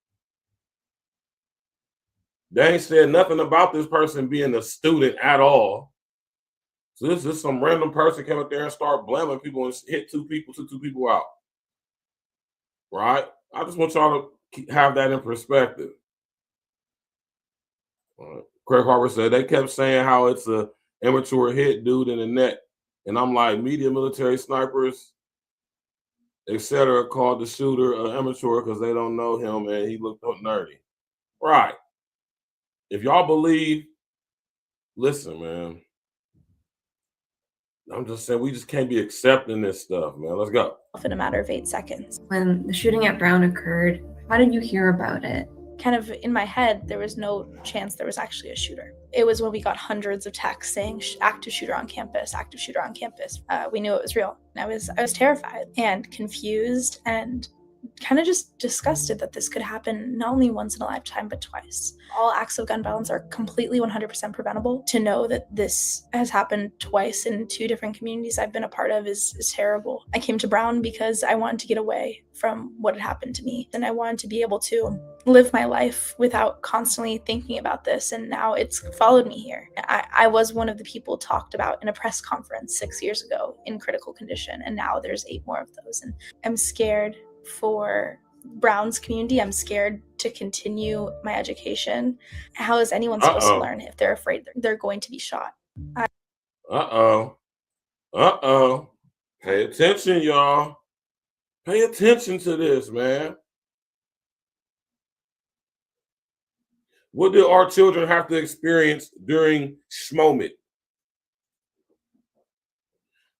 They ain't said nothing about this person being a student at all. So this is some random person came up there and start blaming people and hit 2 people, took 2 people out. Right? I just want y'all to have that in perspective. Craig Harper said they kept saying how it's a immature hit dude in the neck. And I'm like, media, military, snipers, etc. called the shooter an immature because they don't know him and he looked nerdy. Right. If y'all believe, listen, man. I'm just saying we just can't be accepting this stuff, man. Let's go. In a matter of 8 seconds. When the shooting at Brown occurred, how did you hear about it? Kind of in my head, there was no chance there was actually a shooter. It was when we got hundreds of texts saying active shooter on campus, active shooter on campus. We knew it was real. And I was terrified and confused and kind of just disgusted that this could happen not only once in a lifetime, but twice. All acts of gun violence are completely 100% preventable. To know that this has happened twice in 2 different communities I've been a part of is terrible. I came to Brown because I wanted to get away from what had happened to me, and I wanted to be able to live my life without constantly thinking about this, and now it's followed me here. I was one of the people talked about in a press conference 6 years ago in critical condition, and now there's 8 more of those, and I'm scared for Brown's community. I'm scared to continue my education. How is anyone supposed to learn if they're afraid they're going to be shot? Pay attention, y'all. Pay attention to this, man. What do our children have to experience during Schmoment?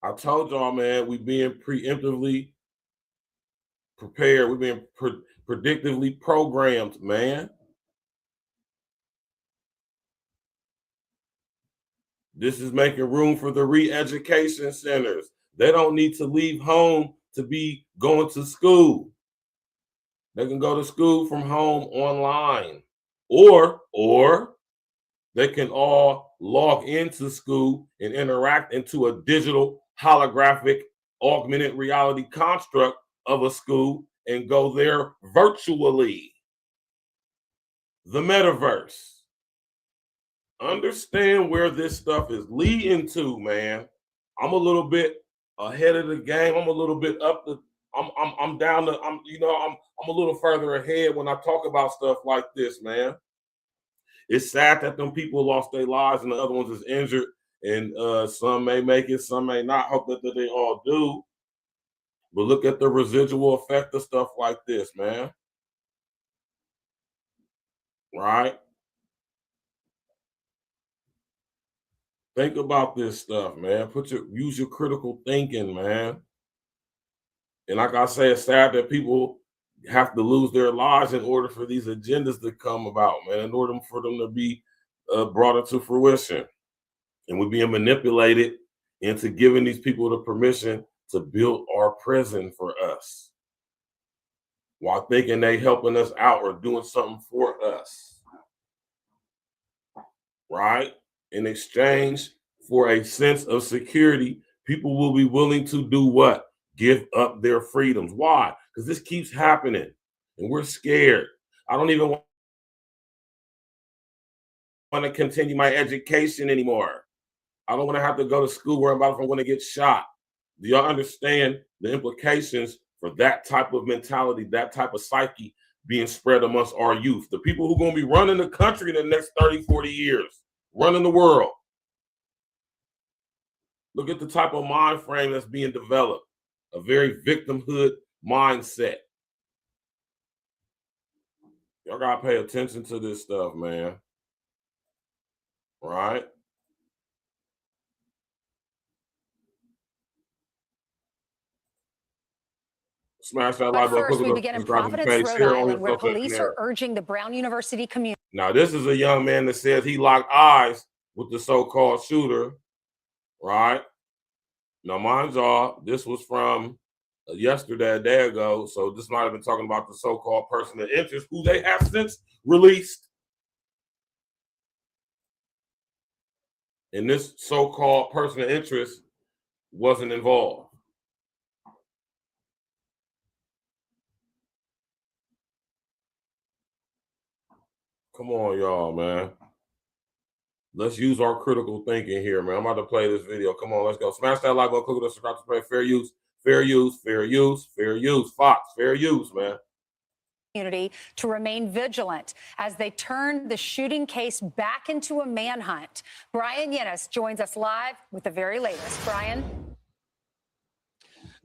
I told y'all, man, we being preemptively prepared. We're being predictively programmed, man. This is making room for the re-education centers. They don't need to leave home to be going to school. They can go to school from home online, or they can all log into school and interact into a digital holographic augmented reality construct of a school and go there virtually. The metaverse. Understand where this stuff is leading to, man. I'm a little bit ahead of the game. I'm a little bit up the. I'm down the. I'm a little further ahead when I talk about stuff like this, man. It's sad that them people lost their lives and the other ones is injured, and some may make it, some may not. Hope that they all do. But look at the residual effect of stuff like this, man. Right? Think about this stuff, man. Use your critical thinking, man. And like I say, it's sad that people have to lose their lives in order for these agendas to come about, man, in order for them to be brought into fruition. And we're being manipulated into giving these people the permission to build our prison for us while thinking they helping us out or doing something for us, right? In exchange for a sense of security, people will be willing to do what? Give up their freedoms. Why? Because this keeps happening and we're scared. I don't even want to continue my education anymore. I don't want to have to go to school where I'm going to get shot. Do y'all understand the implications for that type of mentality, that type of psyche being spread amongst our youth? The people who are going to be running the country in the next 30, 40 years, running the world. Look at the type of mind frame that's being developed, a very victimhood mindset. Y'all got to pay attention to this stuff, man. Right? Smash that like button. First, we begin in Providence, Rhode Island, where police are urging the Brown University community. Now, this is a young man that says he locked eyes with the so-called shooter, right? Now, mind y'all, this was from yesterday, a day ago, so this might have been talking about the so-called person of interest who they have since released. And this so-called person of interest wasn't involved. Come on, y'all, man. Let's use our critical thinking here, man. I'm about to play this video. Come on, let's go. Smash that like button, click the subscribe to play. Fair use, fair use, fair use, fair use. Fox, fair use, man. Community to remain vigilant as they turn the shooting case back into a manhunt. Brian Yennis joins us live with the very latest. Brian.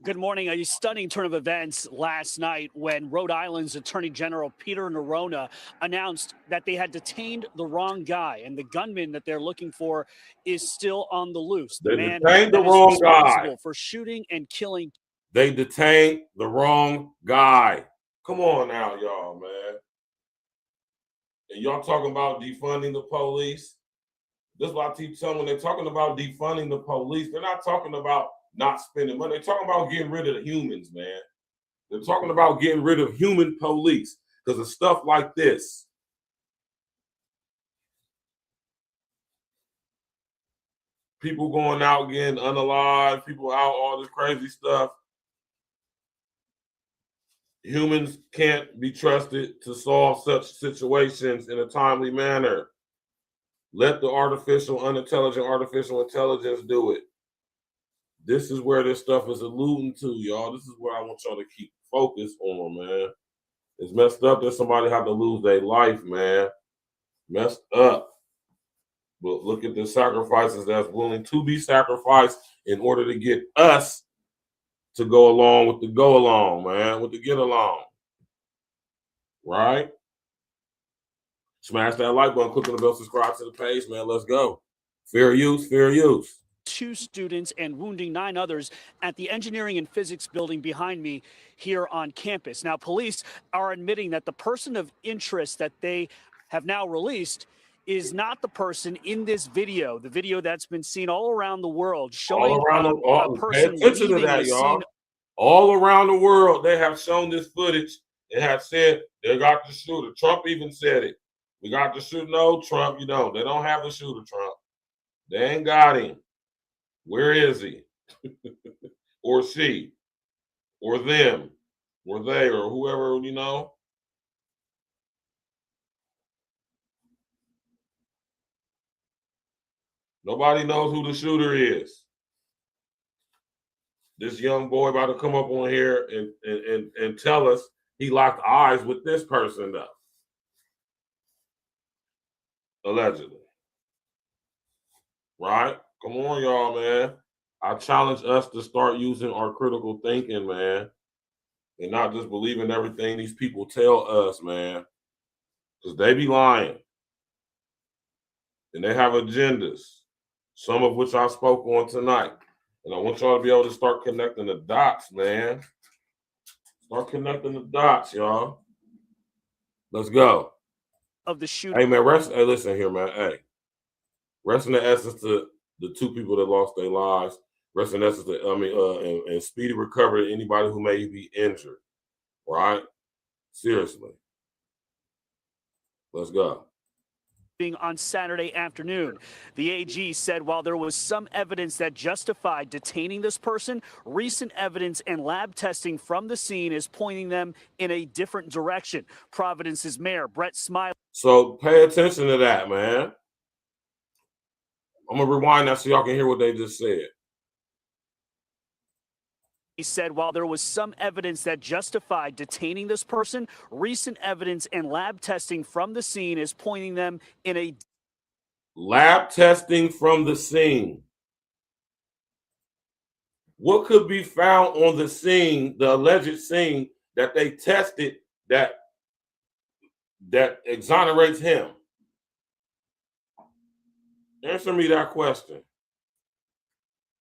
Good morning. A stunning turn of events last night when Rhode Island's Attorney General Peter Nerona announced that they had detained the wrong guy, and the gunman that they're looking for is still on the loose. They detained the wrong guy for shooting and killing. They detained the wrong guy. Come on now, y'all, man. And y'all talking about defunding the police? This is what I keep telling when they're talking about defunding the police. They're not talking about not spending money. They're talking about getting rid of the humans, man. They're talking about getting rid of human police because of stuff like this. People going out getting unalive, people out, all this crazy stuff. Humans can't be trusted to solve such situations in a timely manner. Let the unintelligent artificial intelligence do it. This is where this stuff is alluding to, y'all. This is where I want y'all to keep focused on, man. It's messed up that somebody had to lose their life, man. Messed up. But look at the sacrifices that's willing to be sacrificed in order to get us to go along with the go along, man, with the get along. Right? Smash that like button, click on the bell, subscribe to the page, man. Let's go. Fair use, fair use. 2 students and wounding 9 others at the engineering and physics building behind me here on campus. Now, police are admitting that the person of interest that they have now released is not the person in this video, the video that's been seen all around the world, showing a person leaving the scene. All around the world, they have shown this footage and have said they got the shooter. Trump even said it. We got the shooter. No, Trump, you don't. They don't have the shooter, Trump. They ain't got him. Where is he? Or she? Or them? Or they? Or whoever, you know? Nobody knows who the shooter is. This young boy about to come up on here and tell us he locked eyes with this person, though. Allegedly. Right? Come on, y'all, man. I challenge us to start using our critical thinking, man, and not just believing everything these people tell us, man, because they be lying. And they have agendas, some of which I spoke on tonight. And I want y'all to be able to start connecting the dots, man. Start connecting the dots, y'all. Let's go. Of the shooter. Hey, man, hey, listen here, man. Hey, rest in the essence to the 2 people that lost their lives. Rest in essence to, and speedy recovery to anybody who may be injured. Right? Seriously. Let's go. On Saturday afternoon. The AG said while there was some evidence that justified detaining this person, recent evidence and lab testing from the scene is pointing them in a different direction. Providence's mayor, Brett Smiley. So pay attention to that, man. I'm going to rewind that so y'all can hear what they just said. He said while there was some evidence that justified detaining this person, recent evidence and lab testing from the scene is pointing them in a... Lab testing from the scene. What could be found on the scene, the alleged scene, that they tested that exonerates him? Answer me that question.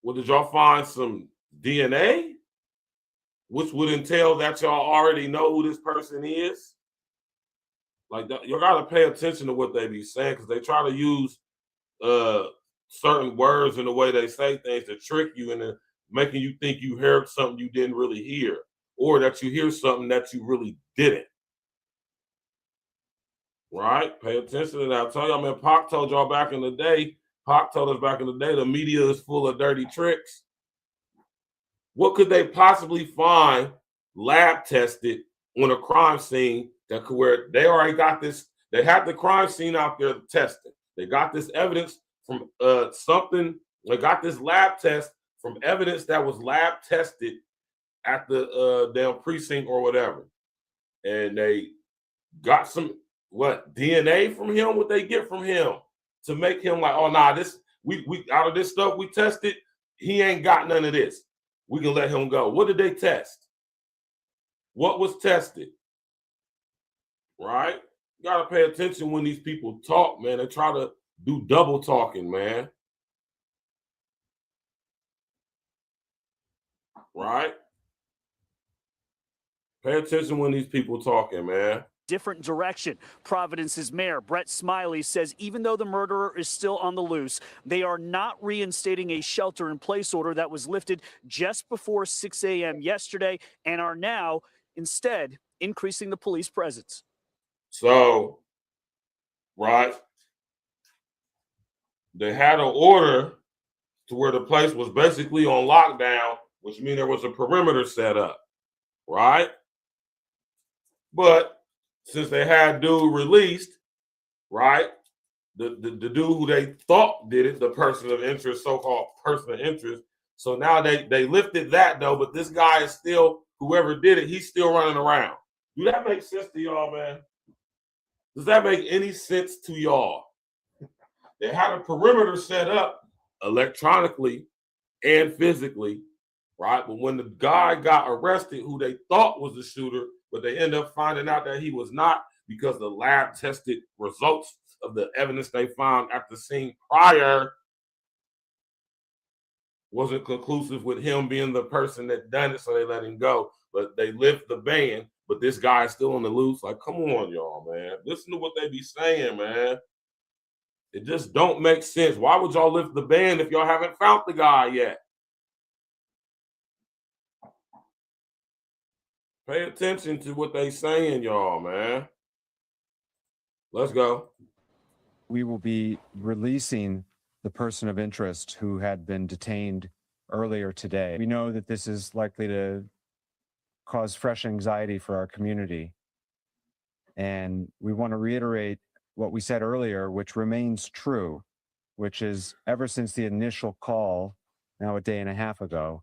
Well, did y'all find some DNA? Which would entail that y'all already know who this person is. Like, you gotta pay attention to what they be saying, because they try to use certain words in the way they say things to trick you into making you think you heard something you didn't really hear, or that you hear something that you really didn't. Right? Pay attention to that. I tell y'all, man, Pac told y'all back in the day, Pac told us back in the day, the media is full of dirty tricks. What could they possibly find lab tested on a crime scene that could, where they already got this, they had the crime scene out there tested. They got this evidence from something, they got this lab test from evidence that was lab tested at the damn precinct or whatever. And they got some, DNA from him, what they get from him to make him like, oh, nah, this, we out of this stuff we tested, he ain't got none of this. We can let him go. What did they test? What was tested? Right? You got to pay attention when these people talk, man. They try to do double talking, man. Right? Pay attention when these people talking, man. different direction. Providence's mayor, Brett Smiley, says even though the murderer is still on the loose, they are not reinstating a shelter-in-place order that was lifted just before 6 a.m. yesterday and are now instead increasing the police presence. So, right, they had an order to where the place was basically on lockdown, which means there was a perimeter set up, right? But since they had dude released, right, the dude who they thought did it, the person of interest, so-called person of interest, so now they lifted that though, but this guy is still, whoever did it, he's still running around. Do that make sense to y'all, man? Does that make any sense to y'all? They had a perimeter set up electronically and physically, right? But when the guy got arrested, who they thought was the shooter, but they ended up finding out that he was not because the lab tested results of the evidence they found at the scene prior wasn't conclusive with him being the person that done it, so they let him go. But they lift the ban, but this guy is still on the loose. Like, come on, y'all, man. Listen to what they be saying, man. It just don't make sense. Why would y'all lift the ban if y'all haven't found the guy yet? Pay attention to what they saying, y'all, man. Let's go. We will be releasing the person of interest who had been detained earlier today. We know that this is likely to cause fresh anxiety for our community. And we want to reiterate what we said earlier, which remains true, which is ever since the initial call, now a day and a half ago,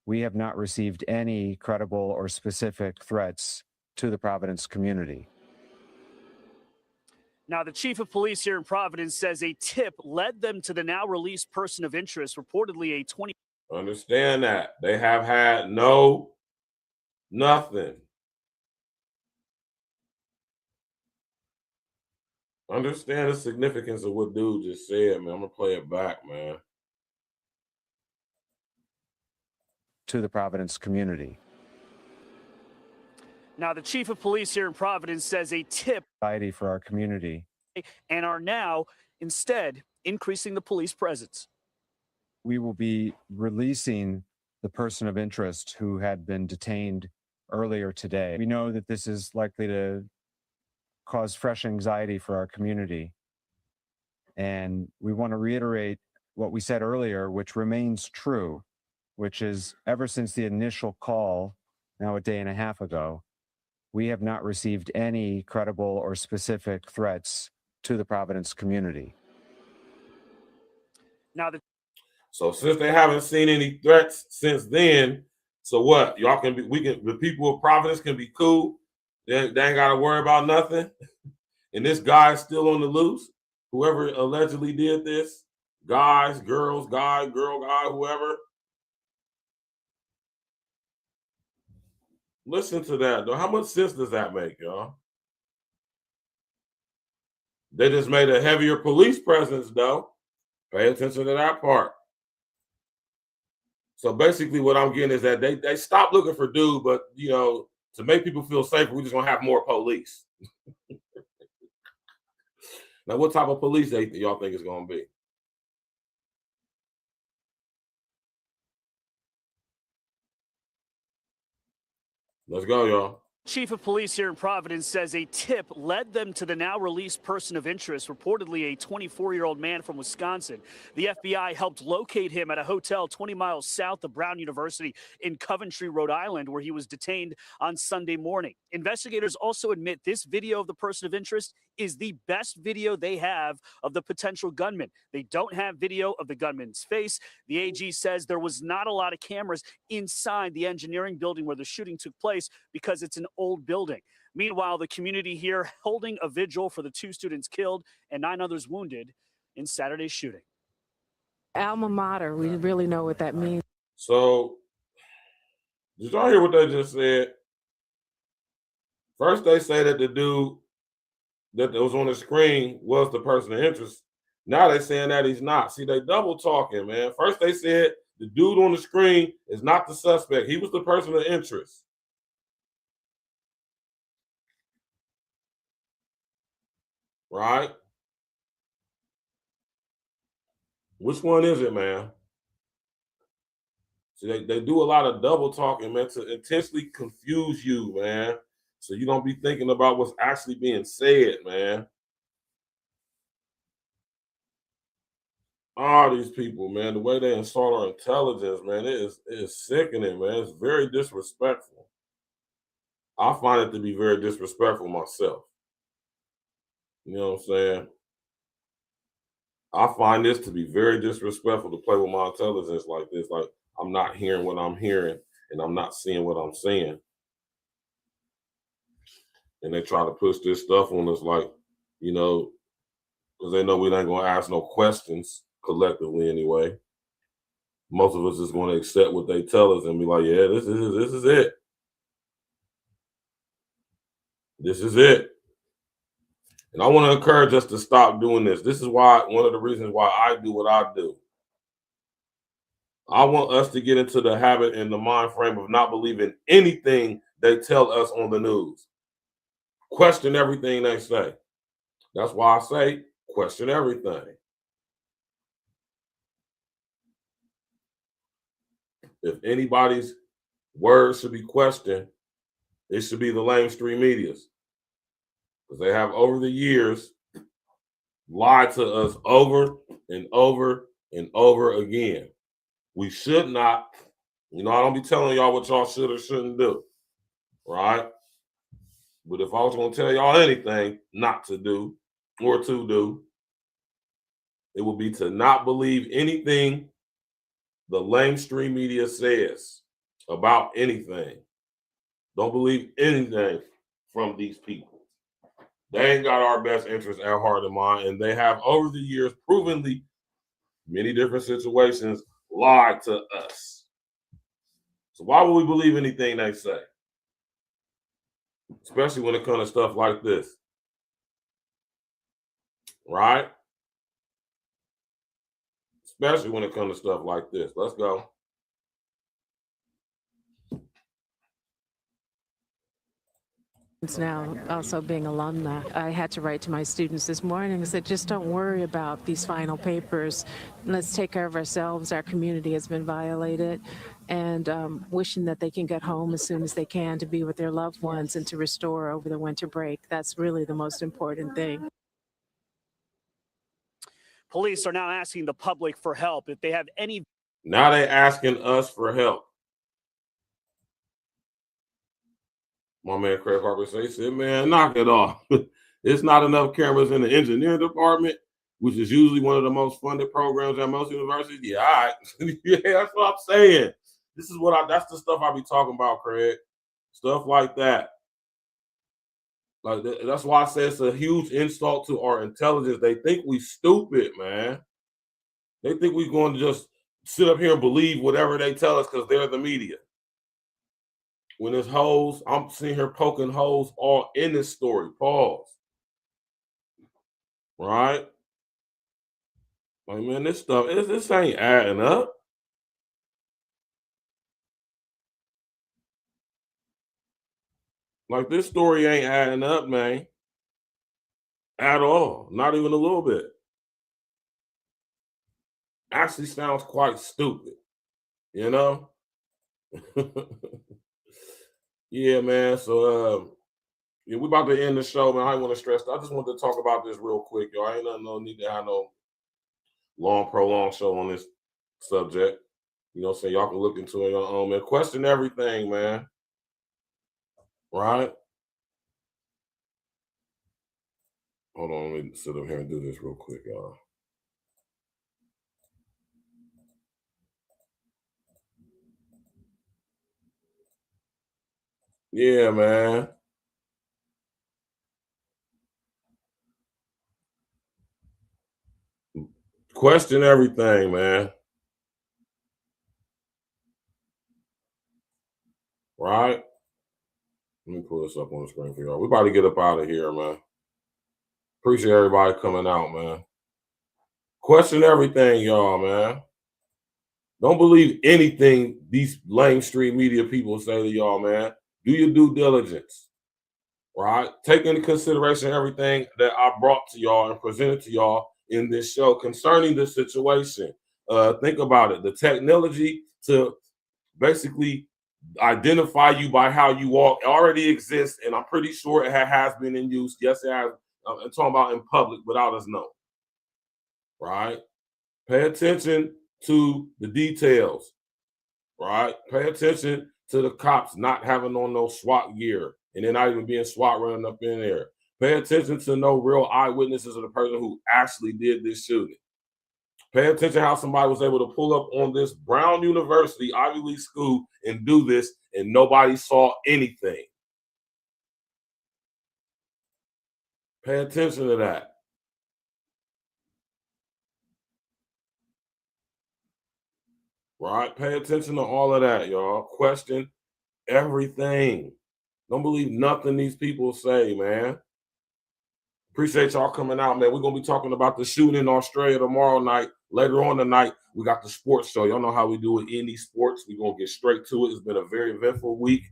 we have not received any credible or specific threats to the Providence community. Now, the chief of police here in Providence says a tip led them to the now released person of interest, reportedly a 20. Understand that. They have had nothing. Understand the significance of what dude just said, man. I'm going to play it back, man. To the Providence community. Now, the chief of police here in Providence says a tip For our community. And are now instead increasing the police presence. We will be releasing the person of interest who had been detained earlier today. We know that this is likely to cause fresh anxiety for our community. And we want to reiterate what we said earlier, which remains true, which is ever since the initial call, now a day and a half ago, we have not received any credible or specific threats to the Providence community. Now, so since they haven't seen any threats since then, so what? Y'all can be, the people of Providence can be cool. They ain't got to worry about nothing. And this guy is still on the loose. Whoever allegedly did this, guys, girls, guy, girl, guy, whoever. Listen to that, though. How much sense does that make, y'all? They just made a heavier police presence, though. Pay attention to that part. So basically what I'm getting is that they stopped looking for dude, but, you know, to make people feel safer, we're just going to have more police. Now, what type of police y'all think it's going to be? Let's go, y'all. Chief of police here in Providence says a tip led them to the now released person of interest, reportedly a 24-year-old man from Wisconsin. The FBI helped locate him at a hotel 20 miles south of Brown University in Coventry, Rhode Island, where he was detained on Sunday morning. Investigators also admit this video of the person of interest is the best video they have of the potential gunman. They don't have video of the gunman's face. The AG says there was not a lot of cameras inside the engineering building where the shooting took place because it's an old building. Meanwhile, the community here holding a vigil for the 2 students killed and 9 others wounded in Saturday's shooting. Alma mater, we really know what that means. So, did y'all hear what they just said? First, they say that the dude that was on the screen was the person of interest. Now they're saying that he's not. See, they double talking, man. First, they said the dude on the screen is not the suspect. He was the person of interest. right? Which one is it, man? See, they do a lot of double talking, man, to intentionally confuse you, man. So you don't be thinking about what's actually being said, man. All these people, man, the way they insult our intelligence, man, it is sickening, man. It's very disrespectful. I find it to be very disrespectful myself. You know what I'm saying? I find this to be very disrespectful to play with my intelligence like this. Like, I'm not hearing what I'm hearing and I'm not seeing what I'm seeing. And they try to push this stuff on us like, you know, because they know we ain't going to ask no questions collectively anyway. Most of us is going to accept what they tell us and be like, yeah, this is it. This is it. And I want to encourage us to stop doing this. This is why, one of the reasons why I do what I do. I want us to get into the habit and the mind frame of not believing anything they tell us on the news. Question everything they say. That's why I say question everything. If anybody's words should be questioned, it should be the mainstream media's. Because they have over the years lied to us over and over and over again. We should not, you know, I don't be telling y'all what y'all should or shouldn't do, right? But if I was going to tell y'all anything not to do or to do, it would be to not believe anything the mainstream media says about anything. Don't believe anything from these people. They ain't got our best interests at heart and mind, and they have over the years provenly many different situations lied to us. So why would we believe anything they say? Especially when it comes to stuff like this. Right? Especially when it comes to stuff like this. Let's go. Now, also being alumna, I had to write to my students this morning and said, just don't worry about these final papers. Let's take care of ourselves. Our community has been violated, and wishing that they can get home as soon as they can to be with their loved ones and to restore over the winter break. That's really the most important thing. Police are now asking the public for help if they have any. Now they're asking us for help. My man Craig Harper said, man, knock it off. It's not enough cameras in the engineering department, which is usually one of the most funded programs at most universities. Yeah, all right. Yeah, that's what I'm saying. This is that's the stuff I be talking about, Craig. Stuff like that. Like that's why I say it's a huge insult to our intelligence. They think we stupid, man. They think we're going to just sit up here and believe whatever they tell us because they're the media. When there's holes, I'm sitting here poking holes all in this story. Pause. Right? Like, man, this stuff, this ain't adding up. Like, this story ain't adding up, man. At all. Not even a little bit. Actually sounds quite stupid. You know? Yeah, man. So, yeah, we about to end the show, man. I ain't want to stress. I just wanted to talk about this real quick, y'all. Ain't no need to have no long, prolonged show on this subject. You know what I'm saying? Y'all can look into it on your own, man. Question everything, man. Right? Hold on, let me sit up here and do this real quick, y'all. Yeah, man. Question everything, man. Right? Let me pull this up on the screen for y'all. We're about to get up out of here, man. Appreciate everybody coming out, man. Question everything, y'all, man. Don't believe anything these mainstream media people say to y'all, man. Do your due diligence. right? Take into consideration everything that I brought to y'all and presented to y'all in this show concerning this situation. Think about it. The technology to basically identify you by how you walk already exists, and I'm pretty sure it has been in use. Yes, it has. I'm talking about in public without us knowing, right? Pay attention to the details, right? Pay attention to the cops not having on no SWAT gear, and they're not even being SWAT running up in there. Pay attention to no real eyewitnesses of the person who actually did this shooting. Pay attention how somebody was able to pull up on this Brown University, Ivy League school, and do this, and nobody saw anything. Pay attention to that. Right? Pay attention to all of that, y'all. Question everything. Don't believe nothing these people say, man. Appreciate y'all coming out, man. We're going to be talking about the shooting in Australia tomorrow night. Later on tonight, we got the sports show. Y'all know how we do it in these sports. We're going to get straight to it. It's been a very eventful week,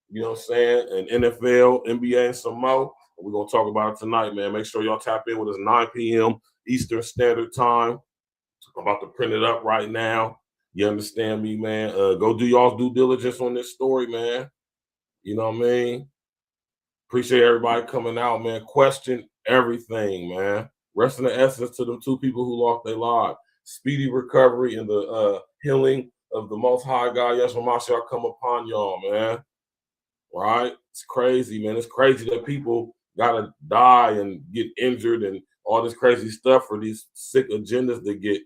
you know what I'm saying, and NFL, NBA, and some more. We're going to talk about it tonight, man. Make sure y'all tap in with us 9 p.m. Eastern Standard Time. I'm about to print it up right now. You understand me, man? Go do y'all's due diligence on this story, man. You know what I mean? Appreciate everybody coming out, man. Question everything, man. Rest in the essence to them 2 people who lost their lives. Speedy recovery and the healing of the Most High God. Yeshua Mashiach come upon y'all, man. Right? It's crazy, man. It's crazy that people gotta die and get injured and all this crazy stuff for these sick agendas to get,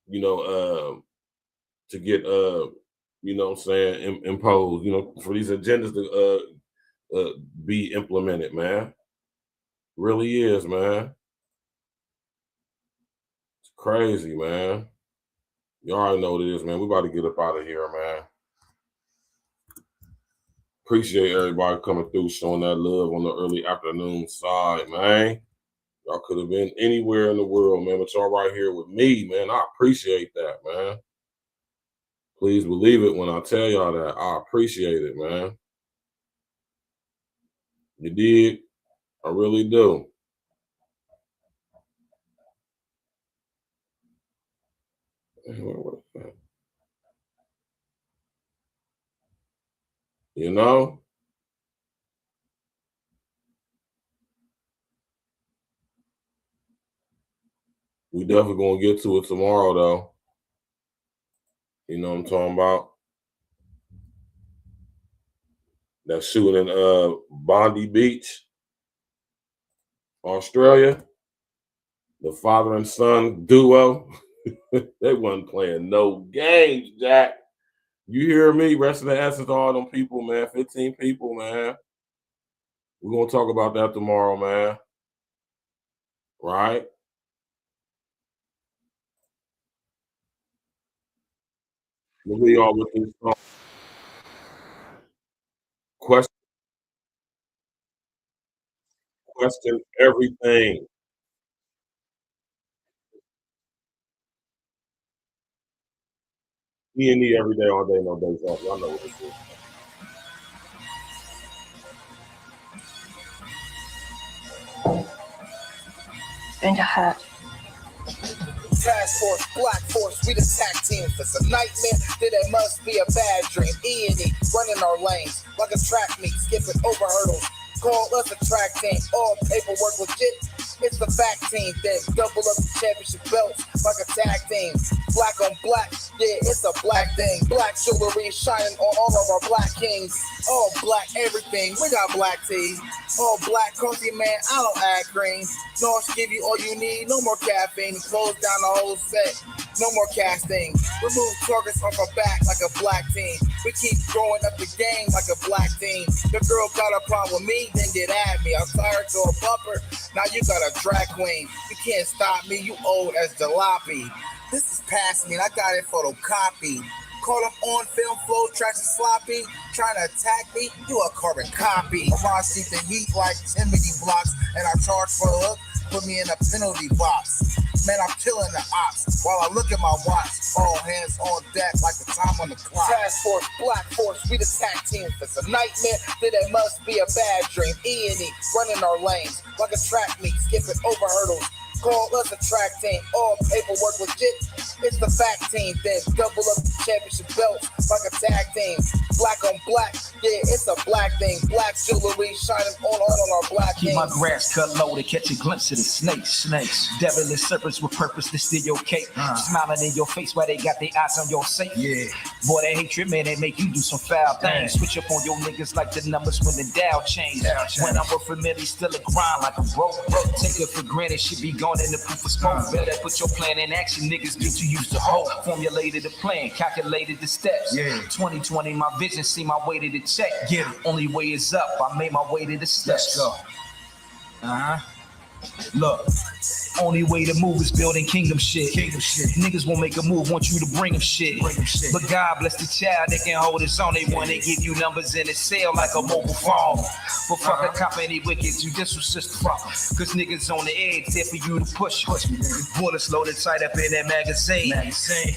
you know, you know what I'm saying, imposed, you know, for these agendas to be implemented, man. Really is, man. It's crazy, man. You already know what it is, man. We about to get up out of here, man. Appreciate everybody coming through, showing that love on the early afternoon side, man. Y'all could have been anywhere in the world, man, but y'all right here with me, man. I appreciate that, man. Please believe it when I tell y'all that. I appreciate it, man. You did? I really do. You know? We definitely gonna get to it tomorrow, though. You know what I'm talking about? That shooting in Bondi Beach, Australia. The father and son duo. They wasn't playing no games, Jack. You hear me? Rest of the essence, all them people, man. 15 people, man. We're gonna talk about that tomorrow, man. Right? Look at y'all with this song. Question everything. E&E every day, all day, no days off. Y'all know what it is. In your hat. Task force, black force, we the tag team. If it's a nightmare, then it must be a bad dream. E&E, running our lanes like a track meet, skipping over hurdles. Call us a track team, all paperwork legit. It's the fact team thing. Double up the championship belts like a tag team. Black on black, yeah, it's a black thing. Black jewelry shining on all of our black kings. All black everything, we got black tees. All black coffee, man, I don't add cream. North give you all you need, no more caffeine. Close down the whole set, no more casting. Remove targets off our back like a black team. We keep growing up the game like a black team. The girl got a problem with me, then get at me. I'm tired to a bumper, now you got a drag queen. You can't stop me, you old as jalopy. This is past me, and I got it photocopied. Caught up on film, flow tracks and sloppy. Trying to attack me, you a carbon copy. I see the heat like Timothy blocks, and I charge for a hook, put me in a penalty box. Man, I'm killing the ops while I look at my watch. All hands on deck like the time on the clock. Task Force, Black Force, we the tag team. If it's a nightmare, then it must be a bad dream. E&E, running our lanes like a track meet, skipping over hurdles. Call us a track team, all paperwork legit. It's the fact team, then double up the championship belts like a tag team. Black on black, yeah, it's a black thing. Black jewelry shining on our black Keep things. my grass cut low to catch a glimpse of the snakes. Devilish serpents with purpose to steal your cake. Smiling in your face while they got their eyes on your safe. Yeah. Boy, that hatred, man, they make you do some foul things. Switch up on your niggas like the numbers when the Dow change. When I'm worth a million, still a grind like a broke. Take it for granted, shit be gone in the proof of smoke. Better put your plan in action, niggas get you used to hope. Formulated the plan, calculated the steps. 2020, my vision, see my way to the check. Only way is up, I made my way to the steps. Let's go. Look, only way to move is building kingdom shit. Niggas won't make a move, want you to bring them shit. But God bless the child, they can hold his own. They want to give you numbers in a cell like a mobile phone. But fuck a cop, any wicked judicial system. Cause niggas on the edge, there for you to push. Bullets loaded tight up in that magazine.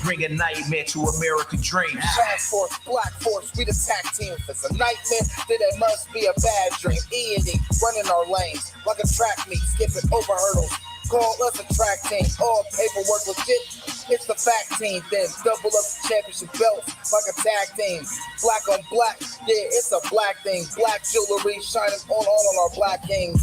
Bring a nightmare to American dreams. Task Force, Black Force, we the tag team. If it's a nightmare, then it must be a bad dream. E&E, running our lanes like a track meet, skipping over hurdles. Call us a track team, all paperwork legit. It's the fact team, then double up the championship belts like a tag team. Black on black, yeah, it's a black thing. Black jewelry shining on our black kings.